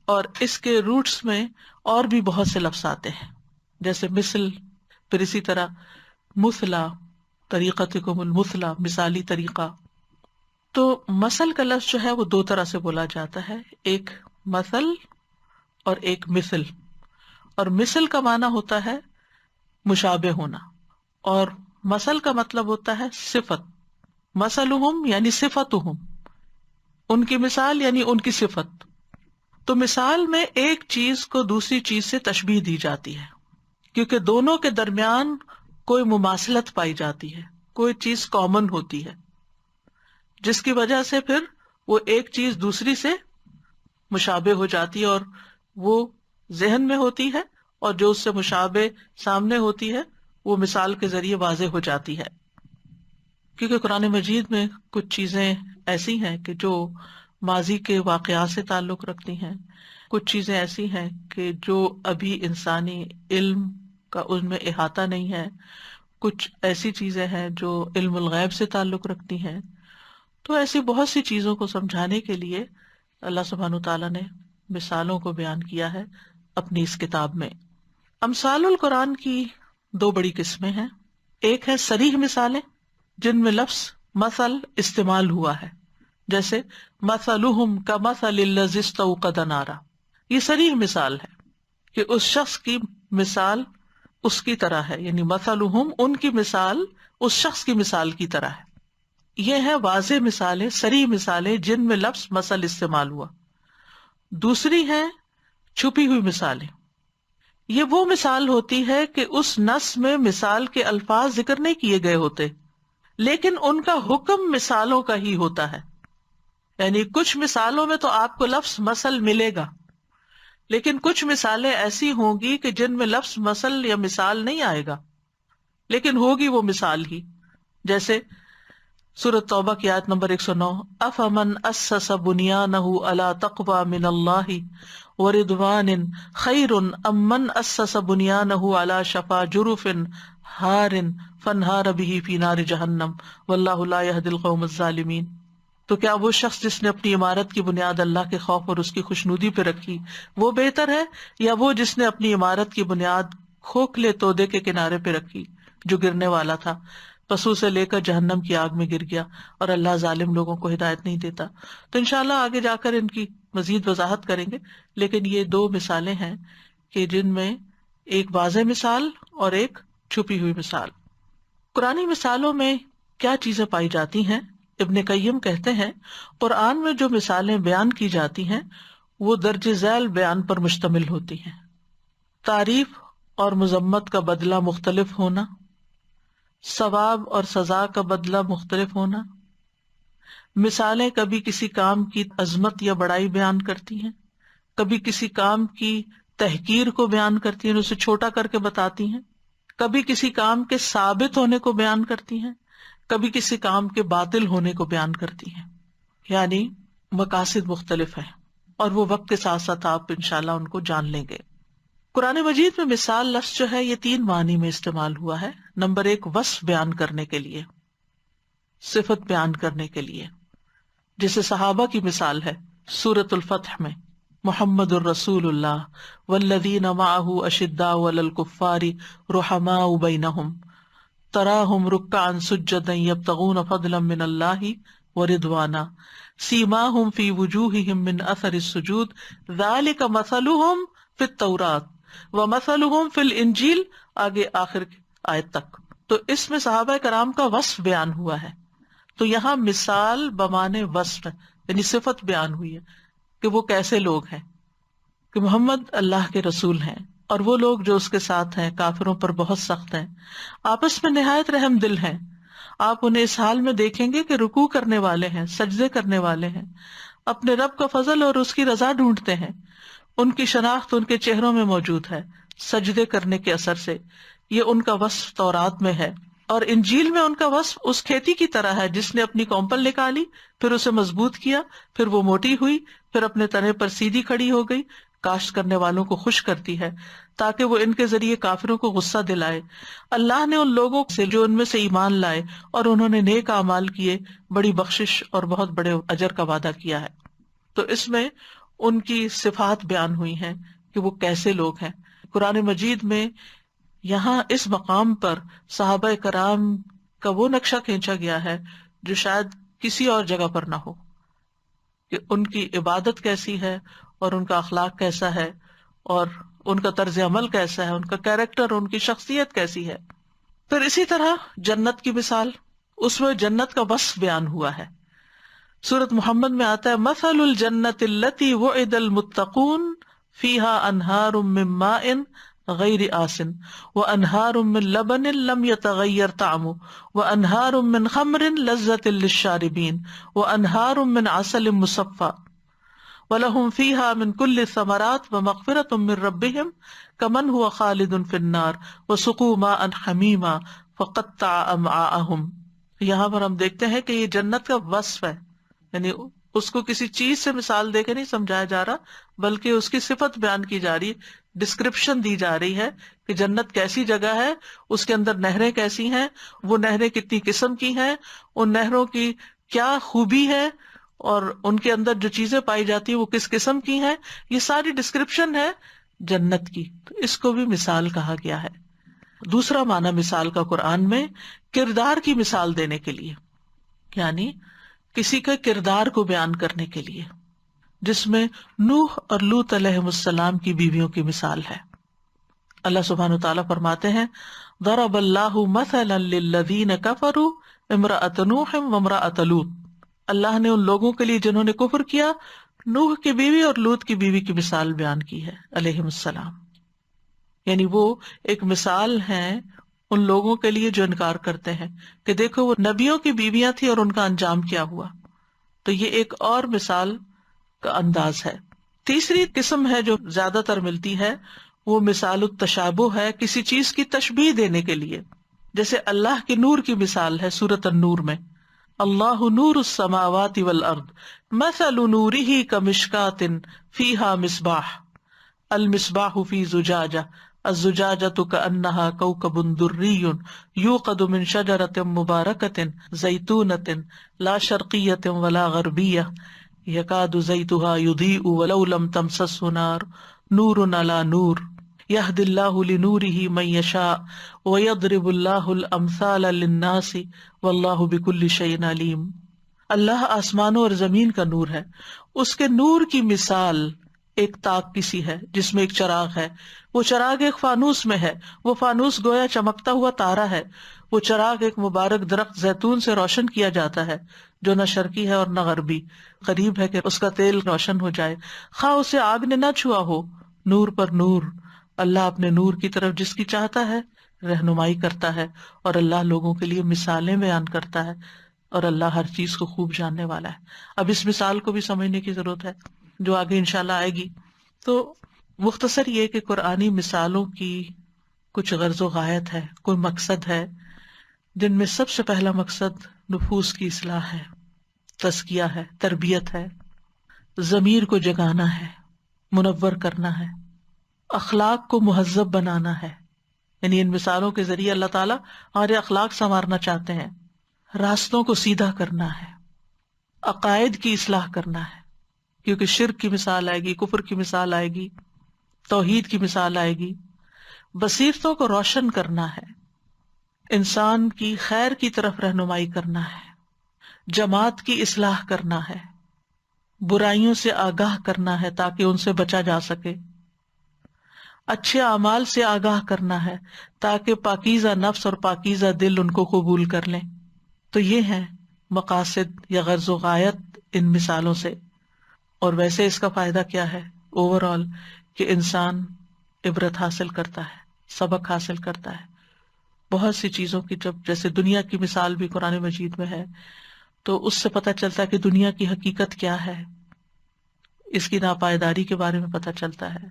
اور اس کے روٹس میں اور بھی بہت سے لفظ آتے ہیں، جیسے مثل، پھر اسی طرح مثلا، طریقتکم المثلا، مثالی طریقہ۔ تو مثل کا لفظ جو ہے وہ 2 طرح سے بولا جاتا ہے، ایک مثل اور ایک مثل۔ اور مثل کا معنی ہوتا ہے مشابہ ہونا، اور مثل کا مطلب ہوتا ہے صفت۔ مثلہم یعنی صفتہم، ان کی مثال یعنی ان کی صفت۔ تو مثال میں ایک چیز کو دوسری چیز سے تشبیہ دی جاتی ہے، کیونکہ دونوں کے درمیان کوئی مماثلت پائی جاتی ہے، کوئی چیز کامن ہوتی ہے، جس کی وجہ سے پھر وہ ایک چیز دوسری سے مشابہ ہو جاتی ہے، اور وہ ذہن میں ہوتی ہے، اور جو اس سے مشابہ سامنے ہوتی ہے وہ مثال کے ذریعے واضح ہو جاتی ہے۔ کیونکہ قرآن مجید میں کچھ چیزیں ایسی ہیں کہ جو ماضی کے واقعات سے تعلق رکھتی ہیں، کچھ چیزیں ایسی ہیں کہ جو ابھی انسانی علم کا ان میں احاطہ نہیں ہے، کچھ ایسی چیزیں ہیں جو علم الغیب سے تعلق رکھتی ہیں۔ تو ایسی بہت سی چیزوں کو سمجھانے کے لیے اللہ سبحانہ وتعالیٰ نے مثالوں کو بیان کیا ہے اپنی اس کتاب میں۔ امثال القرآن کی 2 بڑی قسمیں ہیں۔ ایک ہے صریح مثالیں، جن میں لفظ مثل استعمال ہوا ہے، جیسے مثلہم کمثل الذی استوقد نارا، یہ صریح مثال ہے کہ اس شخص کی مثال اس کی طرح ہے، یعنی مثلہم، ان کی مثال اس شخص کی مثال کی طرح ہے۔ یہ ہے واضح مثالیں، صریح مثالیں جن میں لفظ مثل استعمال ہوا۔ دوسری ہے چھپی ہوئی مثالیں، یہ وہ مثال ہوتی ہے کہ اس نص میں مثال کے الفاظ ذکر نہیں کیے گئے ہوتے، لیکن ان کا حکم مثالوں کا ہی ہوتا ہے۔ یعنی کچھ مثالوں میں تو آپ کو لفظ مثل ملے گا، لیکن کچھ مثالیں ایسی ہوں گی کہ جن میں لفظ مثل یا مثال نہیں آئے گا، لیکن ہوگی وہ مثال ہی۔ جیسے سورۃ توبہ کی آیت نمبر 109، افمن اسس بنیانہ علی تقوی من اللہ ورضوان خیر ام من اسس بنیانہ علی شفا جرف ہار فانہار بہ فی نار جہنم واللہ لا یہدی القوم الظالمین۔ تو کیا وہ شخص جس نے اپنی عمارت کی بنیاد اللہ کے خوف اور اس کی خوشنودی پہ رکھی وہ بہتر ہے، یا وہ جس نے اپنی عمارت کی بنیاد کھوکھلے تودے کے کنارے پہ رکھی جو گرنے والا تھا، پس اسے لے کر جہنم کی آگ میں گر گیا، اور اللہ ظالم لوگوں کو ہدایت نہیں دیتا۔ تو انشاءاللہ آگے جا کر ان کی مزید وضاحت کریں گے، لیکن یہ دو مثالیں ہیں کہ جن میں ایک واضح مثال اور ایک چھپی ہوئی مثال۔ قرآنی مثالوں میں کیا چیزیں پائی جاتی ہیں؟ ابن قیم کہتے ہیں قرآن میں جو مثالیں بیان کی جاتی ہیں وہ درج ذیل بیان پر مشتمل ہوتی ہیں۔ تعریف اور مذمت کا بدلہ مختلف ہونا، ثواب اور سزا کا بدلہ مختلف ہونا، مثالیں کبھی کسی کام کی عظمت یا بڑائی بیان کرتی ہیں، کبھی کسی کام کی تحقیر کو بیان کرتی ہیں، اسے چھوٹا کر کے بتاتی ہیں، کبھی کسی کام کے ثابت ہونے کو بیان کرتی ہیں، کبھی کسی کام کے باطل ہونے کو بیان کرتی ہیں، یعنی مقاصد مختلف ہیں، اور وہ وقت کے ساتھ ساتھ آپ انشاءاللہ ان کو جان لیں گے۔ قرآن مجید میں مثال لفظ جو ہے یہ 3 معنی میں استعمال ہوا ہے۔ نمبر 1 وصف بیان کرنے کے لیے، صفت بیان کرنے کے لیے، جیسے صحابہ کی مثال ہے سورۃ الفتح میں، محمد الرسول اللہ والذین معہ اشداء علی الکفار رحماء بینہم تراہم رکعا سجدا یبتغون فضلا من اللہ ورضوانا سیماہم فی وجوہہم من اثر السجود ذالک مثلہم فی التوراۃ ومثلہم فی الانجیل، آگے آخر آیت تک۔ تو اس میں صحابہ کرام کا وصف بیان ہوا ہے، تو یہاں مثال بمانے وصف ہے، یعنی صفت بیان ہوئی ہے کہ وہ کیسے لوگ ہیں، کہ محمد اللہ کے رسول ہیں اور وہ لوگ جو اس کے ساتھ ہیں کافروں پر بہت سخت ہیں، آپس میں نہایت رحم دل ہیں۔ آپ انہیں اس حال میں دیکھیں گے کہ رکوع کرنے والے ہیں، سجدے کرنے والے ہیں، اپنے رب کا فضل اور اس کی رضا ڈھونڈتے ہیں، ان کی شناخت ان کے چہروں میں موجود ہے سجدے کرنے کے اثر سے۔ یہ ان کا وصف تورات میں ہے، اور انجیل میں ان کا وصف اس کھیتی کی طرح ہے جس نے اپنی کونپل نکالی، پھر اسے مضبوط کیا، پھر وہ موٹی ہوئی، پھر اپنے تنے پر سیدھی کھڑی ہو گئی، کاشت کرنے والوں کو خوش کرتی ہے تاکہ وہ ان کے ذریعے کافروں کو غصہ دلائے۔ اللہ نے ان لوگوں سے جو ان میں سے ایمان لائے اور انہوں نے نیک اعمال کیے بڑی بخشش اور بہت بڑے اجر کا وعدہ کیا ہے۔ تو اس میں ان کی صفات بیان ہوئی ہیں کہ وہ کیسے لوگ ہیں۔ قرآن مجید میں یہاں اس مقام پر صحابہ کرام کا وہ نقشہ کھینچا گیا ہے جو شاید کسی اور جگہ پر نہ ہو، کہ ان کی عبادت کیسی ہے اور ان کا اخلاق کیسا ہے اور ان کا طرز عمل کیسا ہے، ان کا کیریکٹر، ان کی شخصیت کیسی ہے۔ پھر اسی طرح جنت کی مثال، اس میں جنت کا وصف بیان ہوا ہے۔ سورۃ محمد میں آتا ہے مثل الجنت التی وعد المتقون فیہا انہار من ماء غیر آسن وانہار من لبن لم یتغیر طعمہ وانہار من خمر لذۃ للشاربین وانہار من عسل مصفى وَلَهُمْ فِيهَا مِنْ كُلِّ الثَّمَرَاتِ وَمَغْفِرَةٌ مِّن رَّبِّهِمْ كَمَنْ هُوَ خَالِدٌ فِي النَّارِ وَسُقُوا مَاءً حَمِيمًا فَقَطَّعَ أَمْعَاءَهُمْ۔ یہاں پر ہم دیکھتے ہیں کہ یہ جنت کا وصف ہے، یعنی اس کو کسی چیز سے مثال دے کے نہیں سمجھایا جا رہا، بلکہ اس کی صفت بیان کی جا رہی ہے، ڈسکرپشن دی جا رہی ہے کہ جنت کیسی جگہ ہے، اس کے اندر نہریں کیسی ہیں، وہ نہریں کتنی قسم کی ہیں، ان نہروں کی کیا خوبی ہے، اور ان کے اندر جو چیزیں پائی جاتی ہیں وہ کس قسم کی ہیں، یہ ساری ڈسکرپشن ہے جنت کی۔ تو اس کو بھی مثال کہا گیا ہے۔ دوسرا معنی مثال کا قرآن میں کردار کی مثال دینے کے لیے، یعنی کسی کے کردار کو بیان کرنے کے لیے، جس میں نوح اور لوط علیہ السلام کی بیویوں کی مثال ہے۔ اللہ سبحانہ وتعالیٰ فرماتے ہیں ضرب اللہ مثلا للذین کفروا امرأۃ نوح وامرأۃ لوط، اللہ نے ان لوگوں کے لیے جنہوں نے کفر کیا نوح کی بیوی اور لوط کی بیوی کی مثال بیان کی ہے علیہم السلام، یعنی وہ ایک مثال ہیں ان لوگوں کے لیے جو انکار کرتے ہیں کہ دیکھو وہ نبیوں کی بیویاں تھیں اور ان کا انجام کیا ہوا۔ تو یہ ایک اور مثال کا انداز ہے۔ تیسری قسم ہے جو زیادہ تر ملتی ہے وہ مثال التشابہ ہے، کسی چیز کی تشبیہ دینے کے لیے، جیسے اللہ کے نور کی مثال ہے سورۃ النور میں، اللہ نور السماوات والارض مثل نورہ کمشکاۃ فیہا مصباح المصباح فی زجاجہ الزجاجۃ کأنہا کوکب دری یوقد من شجرۃ مبارکۃ زیتونۃ لا شرقیۃ ولا غربیہ یکاد زیتھا یضیء ولو لم تمسسہ نار نور علی نور یہدی اللہ لنورہ من یشاء ویضرب اللہ الامثال للناس واللہ بکل شیء علیم۔ اللہ آسمانوں اور زمین کا نور ہے، اس کے نور کی مثال ایک تاک کی سی ہے جس میں ایک چراغ ہے، وہ چراغ ایک فانوس میں ہے، وہ فانوس گویا چمکتا ہوا تارا ہے، وہ چراغ ایک مبارک درخت زیتون سے روشن کیا جاتا ہے جو نہ شرقی ہے اور نہ غربی، قریب ہے کہ اس کا تیل روشن ہو جائے، خواہ اسے آگ نے نہ چھوا ہو۔ نور پر نور، اللہ اپنے نور کی طرف جس کی چاہتا ہے رہنمائی کرتا ہے، اور اللہ لوگوں کے لیے مثالیں بیان کرتا ہے، اور اللہ ہر چیز کو خوب جاننے والا ہے۔ اب اس مثال کو بھی سمجھنے کی ضرورت ہے جو آگے انشاءاللہ آئے گی۔ تو مختصر یہ کہ قرآنی مثالوں کی کچھ غرض و غایت ہے، کوئی مقصد ہے، جن میں سب سے پہلا مقصد نفوس کی اصلاح ہے، تزکیہ ہے، تربیت ہے، ضمیر کو جگانا ہے، منور کرنا ہے، اخلاق کو مہذب بنانا ہے۔ یعنی ان مثالوں کے ذریعے اللہ تعالیٰ ہمارے اخلاق سنوارنا چاہتے ہیں، راستوں کو سیدھا کرنا ہے، عقائد کی اصلاح کرنا ہے، کیونکہ شرک کی مثال آئے گی، کفر کی مثال آئے گی، توحید کی مثال آئے گی، بصیرتوں کو روشن کرنا ہے، انسان کی خیر کی طرف رہنمائی کرنا ہے، جماعت کی اصلاح کرنا ہے، برائیوں سے آگاہ کرنا ہے تاکہ ان سے بچا جا سکے، اچھے اعمال سے آگاہ کرنا ہے تاکہ پاکیزہ نفس اور پاکیزہ دل ان کو قبول کر لیں۔ تو یہ ہیں مقاصد یا غرض و غایت ان مثالوں سے۔ اور ویسے اس کا فائدہ کیا ہے اوور آل، کہ انسان عبرت حاصل کرتا ہے، سبق حاصل کرتا ہے۔ بہت سی چیزوں کی جب جیسے دنیا کی مثال بھی قرآن مجید میں ہے تو اس سے پتہ چلتا ہے کہ دنیا کی حقیقت کیا ہے، اس کی ناپائیداری کے بارے میں پتہ چلتا ہے،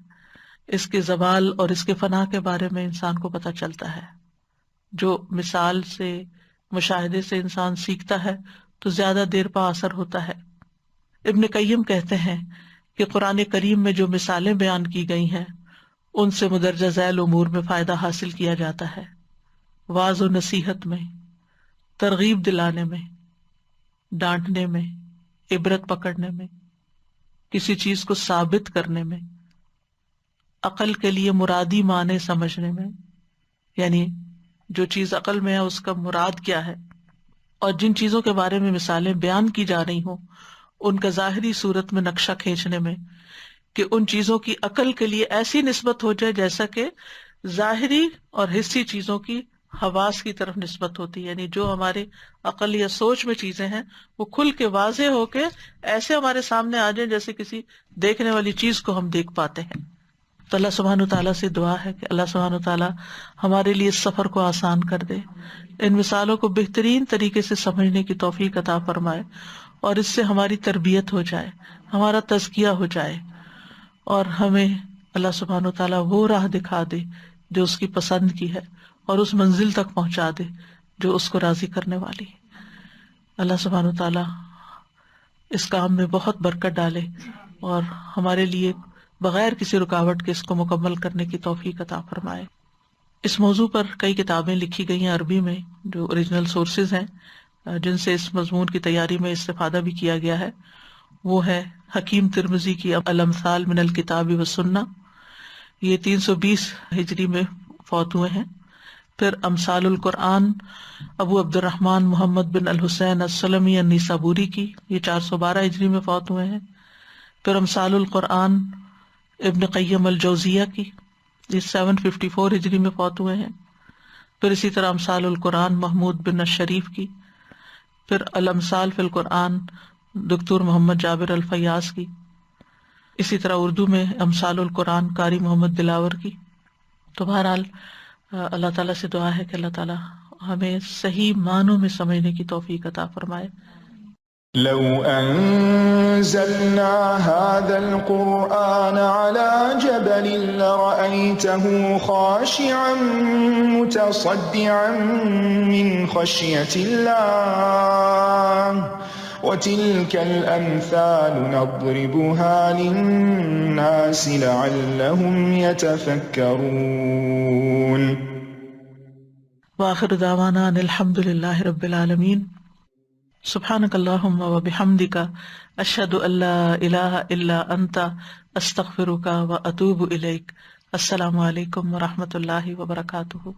اس کے زوال اور اس کے فنا کے بارے میں انسان کو پتہ چلتا ہے۔ جو مثال سے، مشاہدے سے انسان سیکھتا ہے تو زیادہ دیر پا اثر ہوتا ہے۔ ابن قیم کہتے ہیں کہ قرآن کریم میں جو مثالیں بیان کی گئی ہیں ان سے مدرجہ ذیل امور میں فائدہ حاصل کیا جاتا ہے، واعظ و نصیحت میں، ترغیب دلانے میں، ڈانٹنے میں، عبرت پکڑنے میں، کسی چیز کو ثابت کرنے میں، عقل کے لیے مرادی معنی سمجھنے میں، یعنی جو چیز عقل میں ہے اس کا مراد کیا ہے، اور جن چیزوں کے بارے میں مثالیں بیان کی جا رہی ہوں ان کا ظاہری صورت میں نقشہ کھینچنے میں، کہ ان چیزوں کی عقل کے لیے ایسی نسبت ہو جائے جیسا کہ ظاہری اور حسی چیزوں کی حواس کی طرف نسبت ہوتی ہے، یعنی جو ہمارے عقل یا سوچ میں چیزیں ہیں وہ کھل کے واضح ہو کے ایسے ہمارے سامنے آ جائیں جیسے کسی دیکھنے والی چیز کو ہم دیکھ پاتے ہیں۔ تو اللہ سبحانہ تعالیٰ سے دعا ہے کہ اللہ سبحانہ تعالیٰ ہمارے لیے اس سفر کو آسان کر دے، ان مثالوں کو بہترین طریقے سے سمجھنے کی توفیق عطا فرمائے، اور اس سے ہماری تربیت ہو جائے، ہمارا تزکیہ ہو جائے، اور ہمیں اللہ سبحانہ تعالیٰ وہ راہ دکھا دے جو اس کی پسند کی ہے، اور اس منزل تک پہنچا دے جو اس کو راضی کرنے والی ہے۔ اللہ سبحانہ تعالیٰ اس کام میں بہت برکت ڈالے اور ہمارے لیے بغیر کسی رکاوٹ کے اس کو مکمل کرنے کی توفیق عطا فرمائے۔ اس موضوع پر کئی کتابیں لکھی گئی ہیں عربی میں جو اوریجنل سورسز ہیں جن سے اس مضمون کی تیاری میں استفادہ بھی کیا گیا ہے۔ وہ ہے حکیم ترمذی کی الامثال من الکتاب والسنہ، یہ 320 ہجری میں فوت ہوئے ہیں۔ پھر امثال القرآن ابو عبد الرحمن محمد بن الحسین السلمی النیسابوری کی، یہ 412 ہجری میں فوت ہوئے ہیں۔ پھر امثال القرآن ابن قیم الجوزیہ کی، یہ 754 ہجری میں فوت ہوئے ہیں۔ پھر اسی طرح امثال القرآن محمود بن الشریف کی، پھر الامثال فی القرآن دکتور محمد جابر الفیاض کی، اسی طرح اردو میں امثال القرآن قاری محمد دلاور کی۔ تو بہرحال اللہ تعالیٰ سے دعا ہے کہ اللہ تعالیٰ ہمیں صحیح معنوں میں سمجھنے کی توفیق عطا فرمائے۔ لو أنزلنا هذا القرآن على جبل لرأيته خاشعا متصدعا من خشية الله وتلك الأمثال نضربها للناس لعلهم يتفكرون. وآخر دعوانا ان الحمد للہ رب العالمین. سبحانک اللہم و بحمدک اشہد ان لا الہ الا انت استغفرک و اتوب الیک. السلام علیکم و رحمۃ اللہ وبرکاتہ.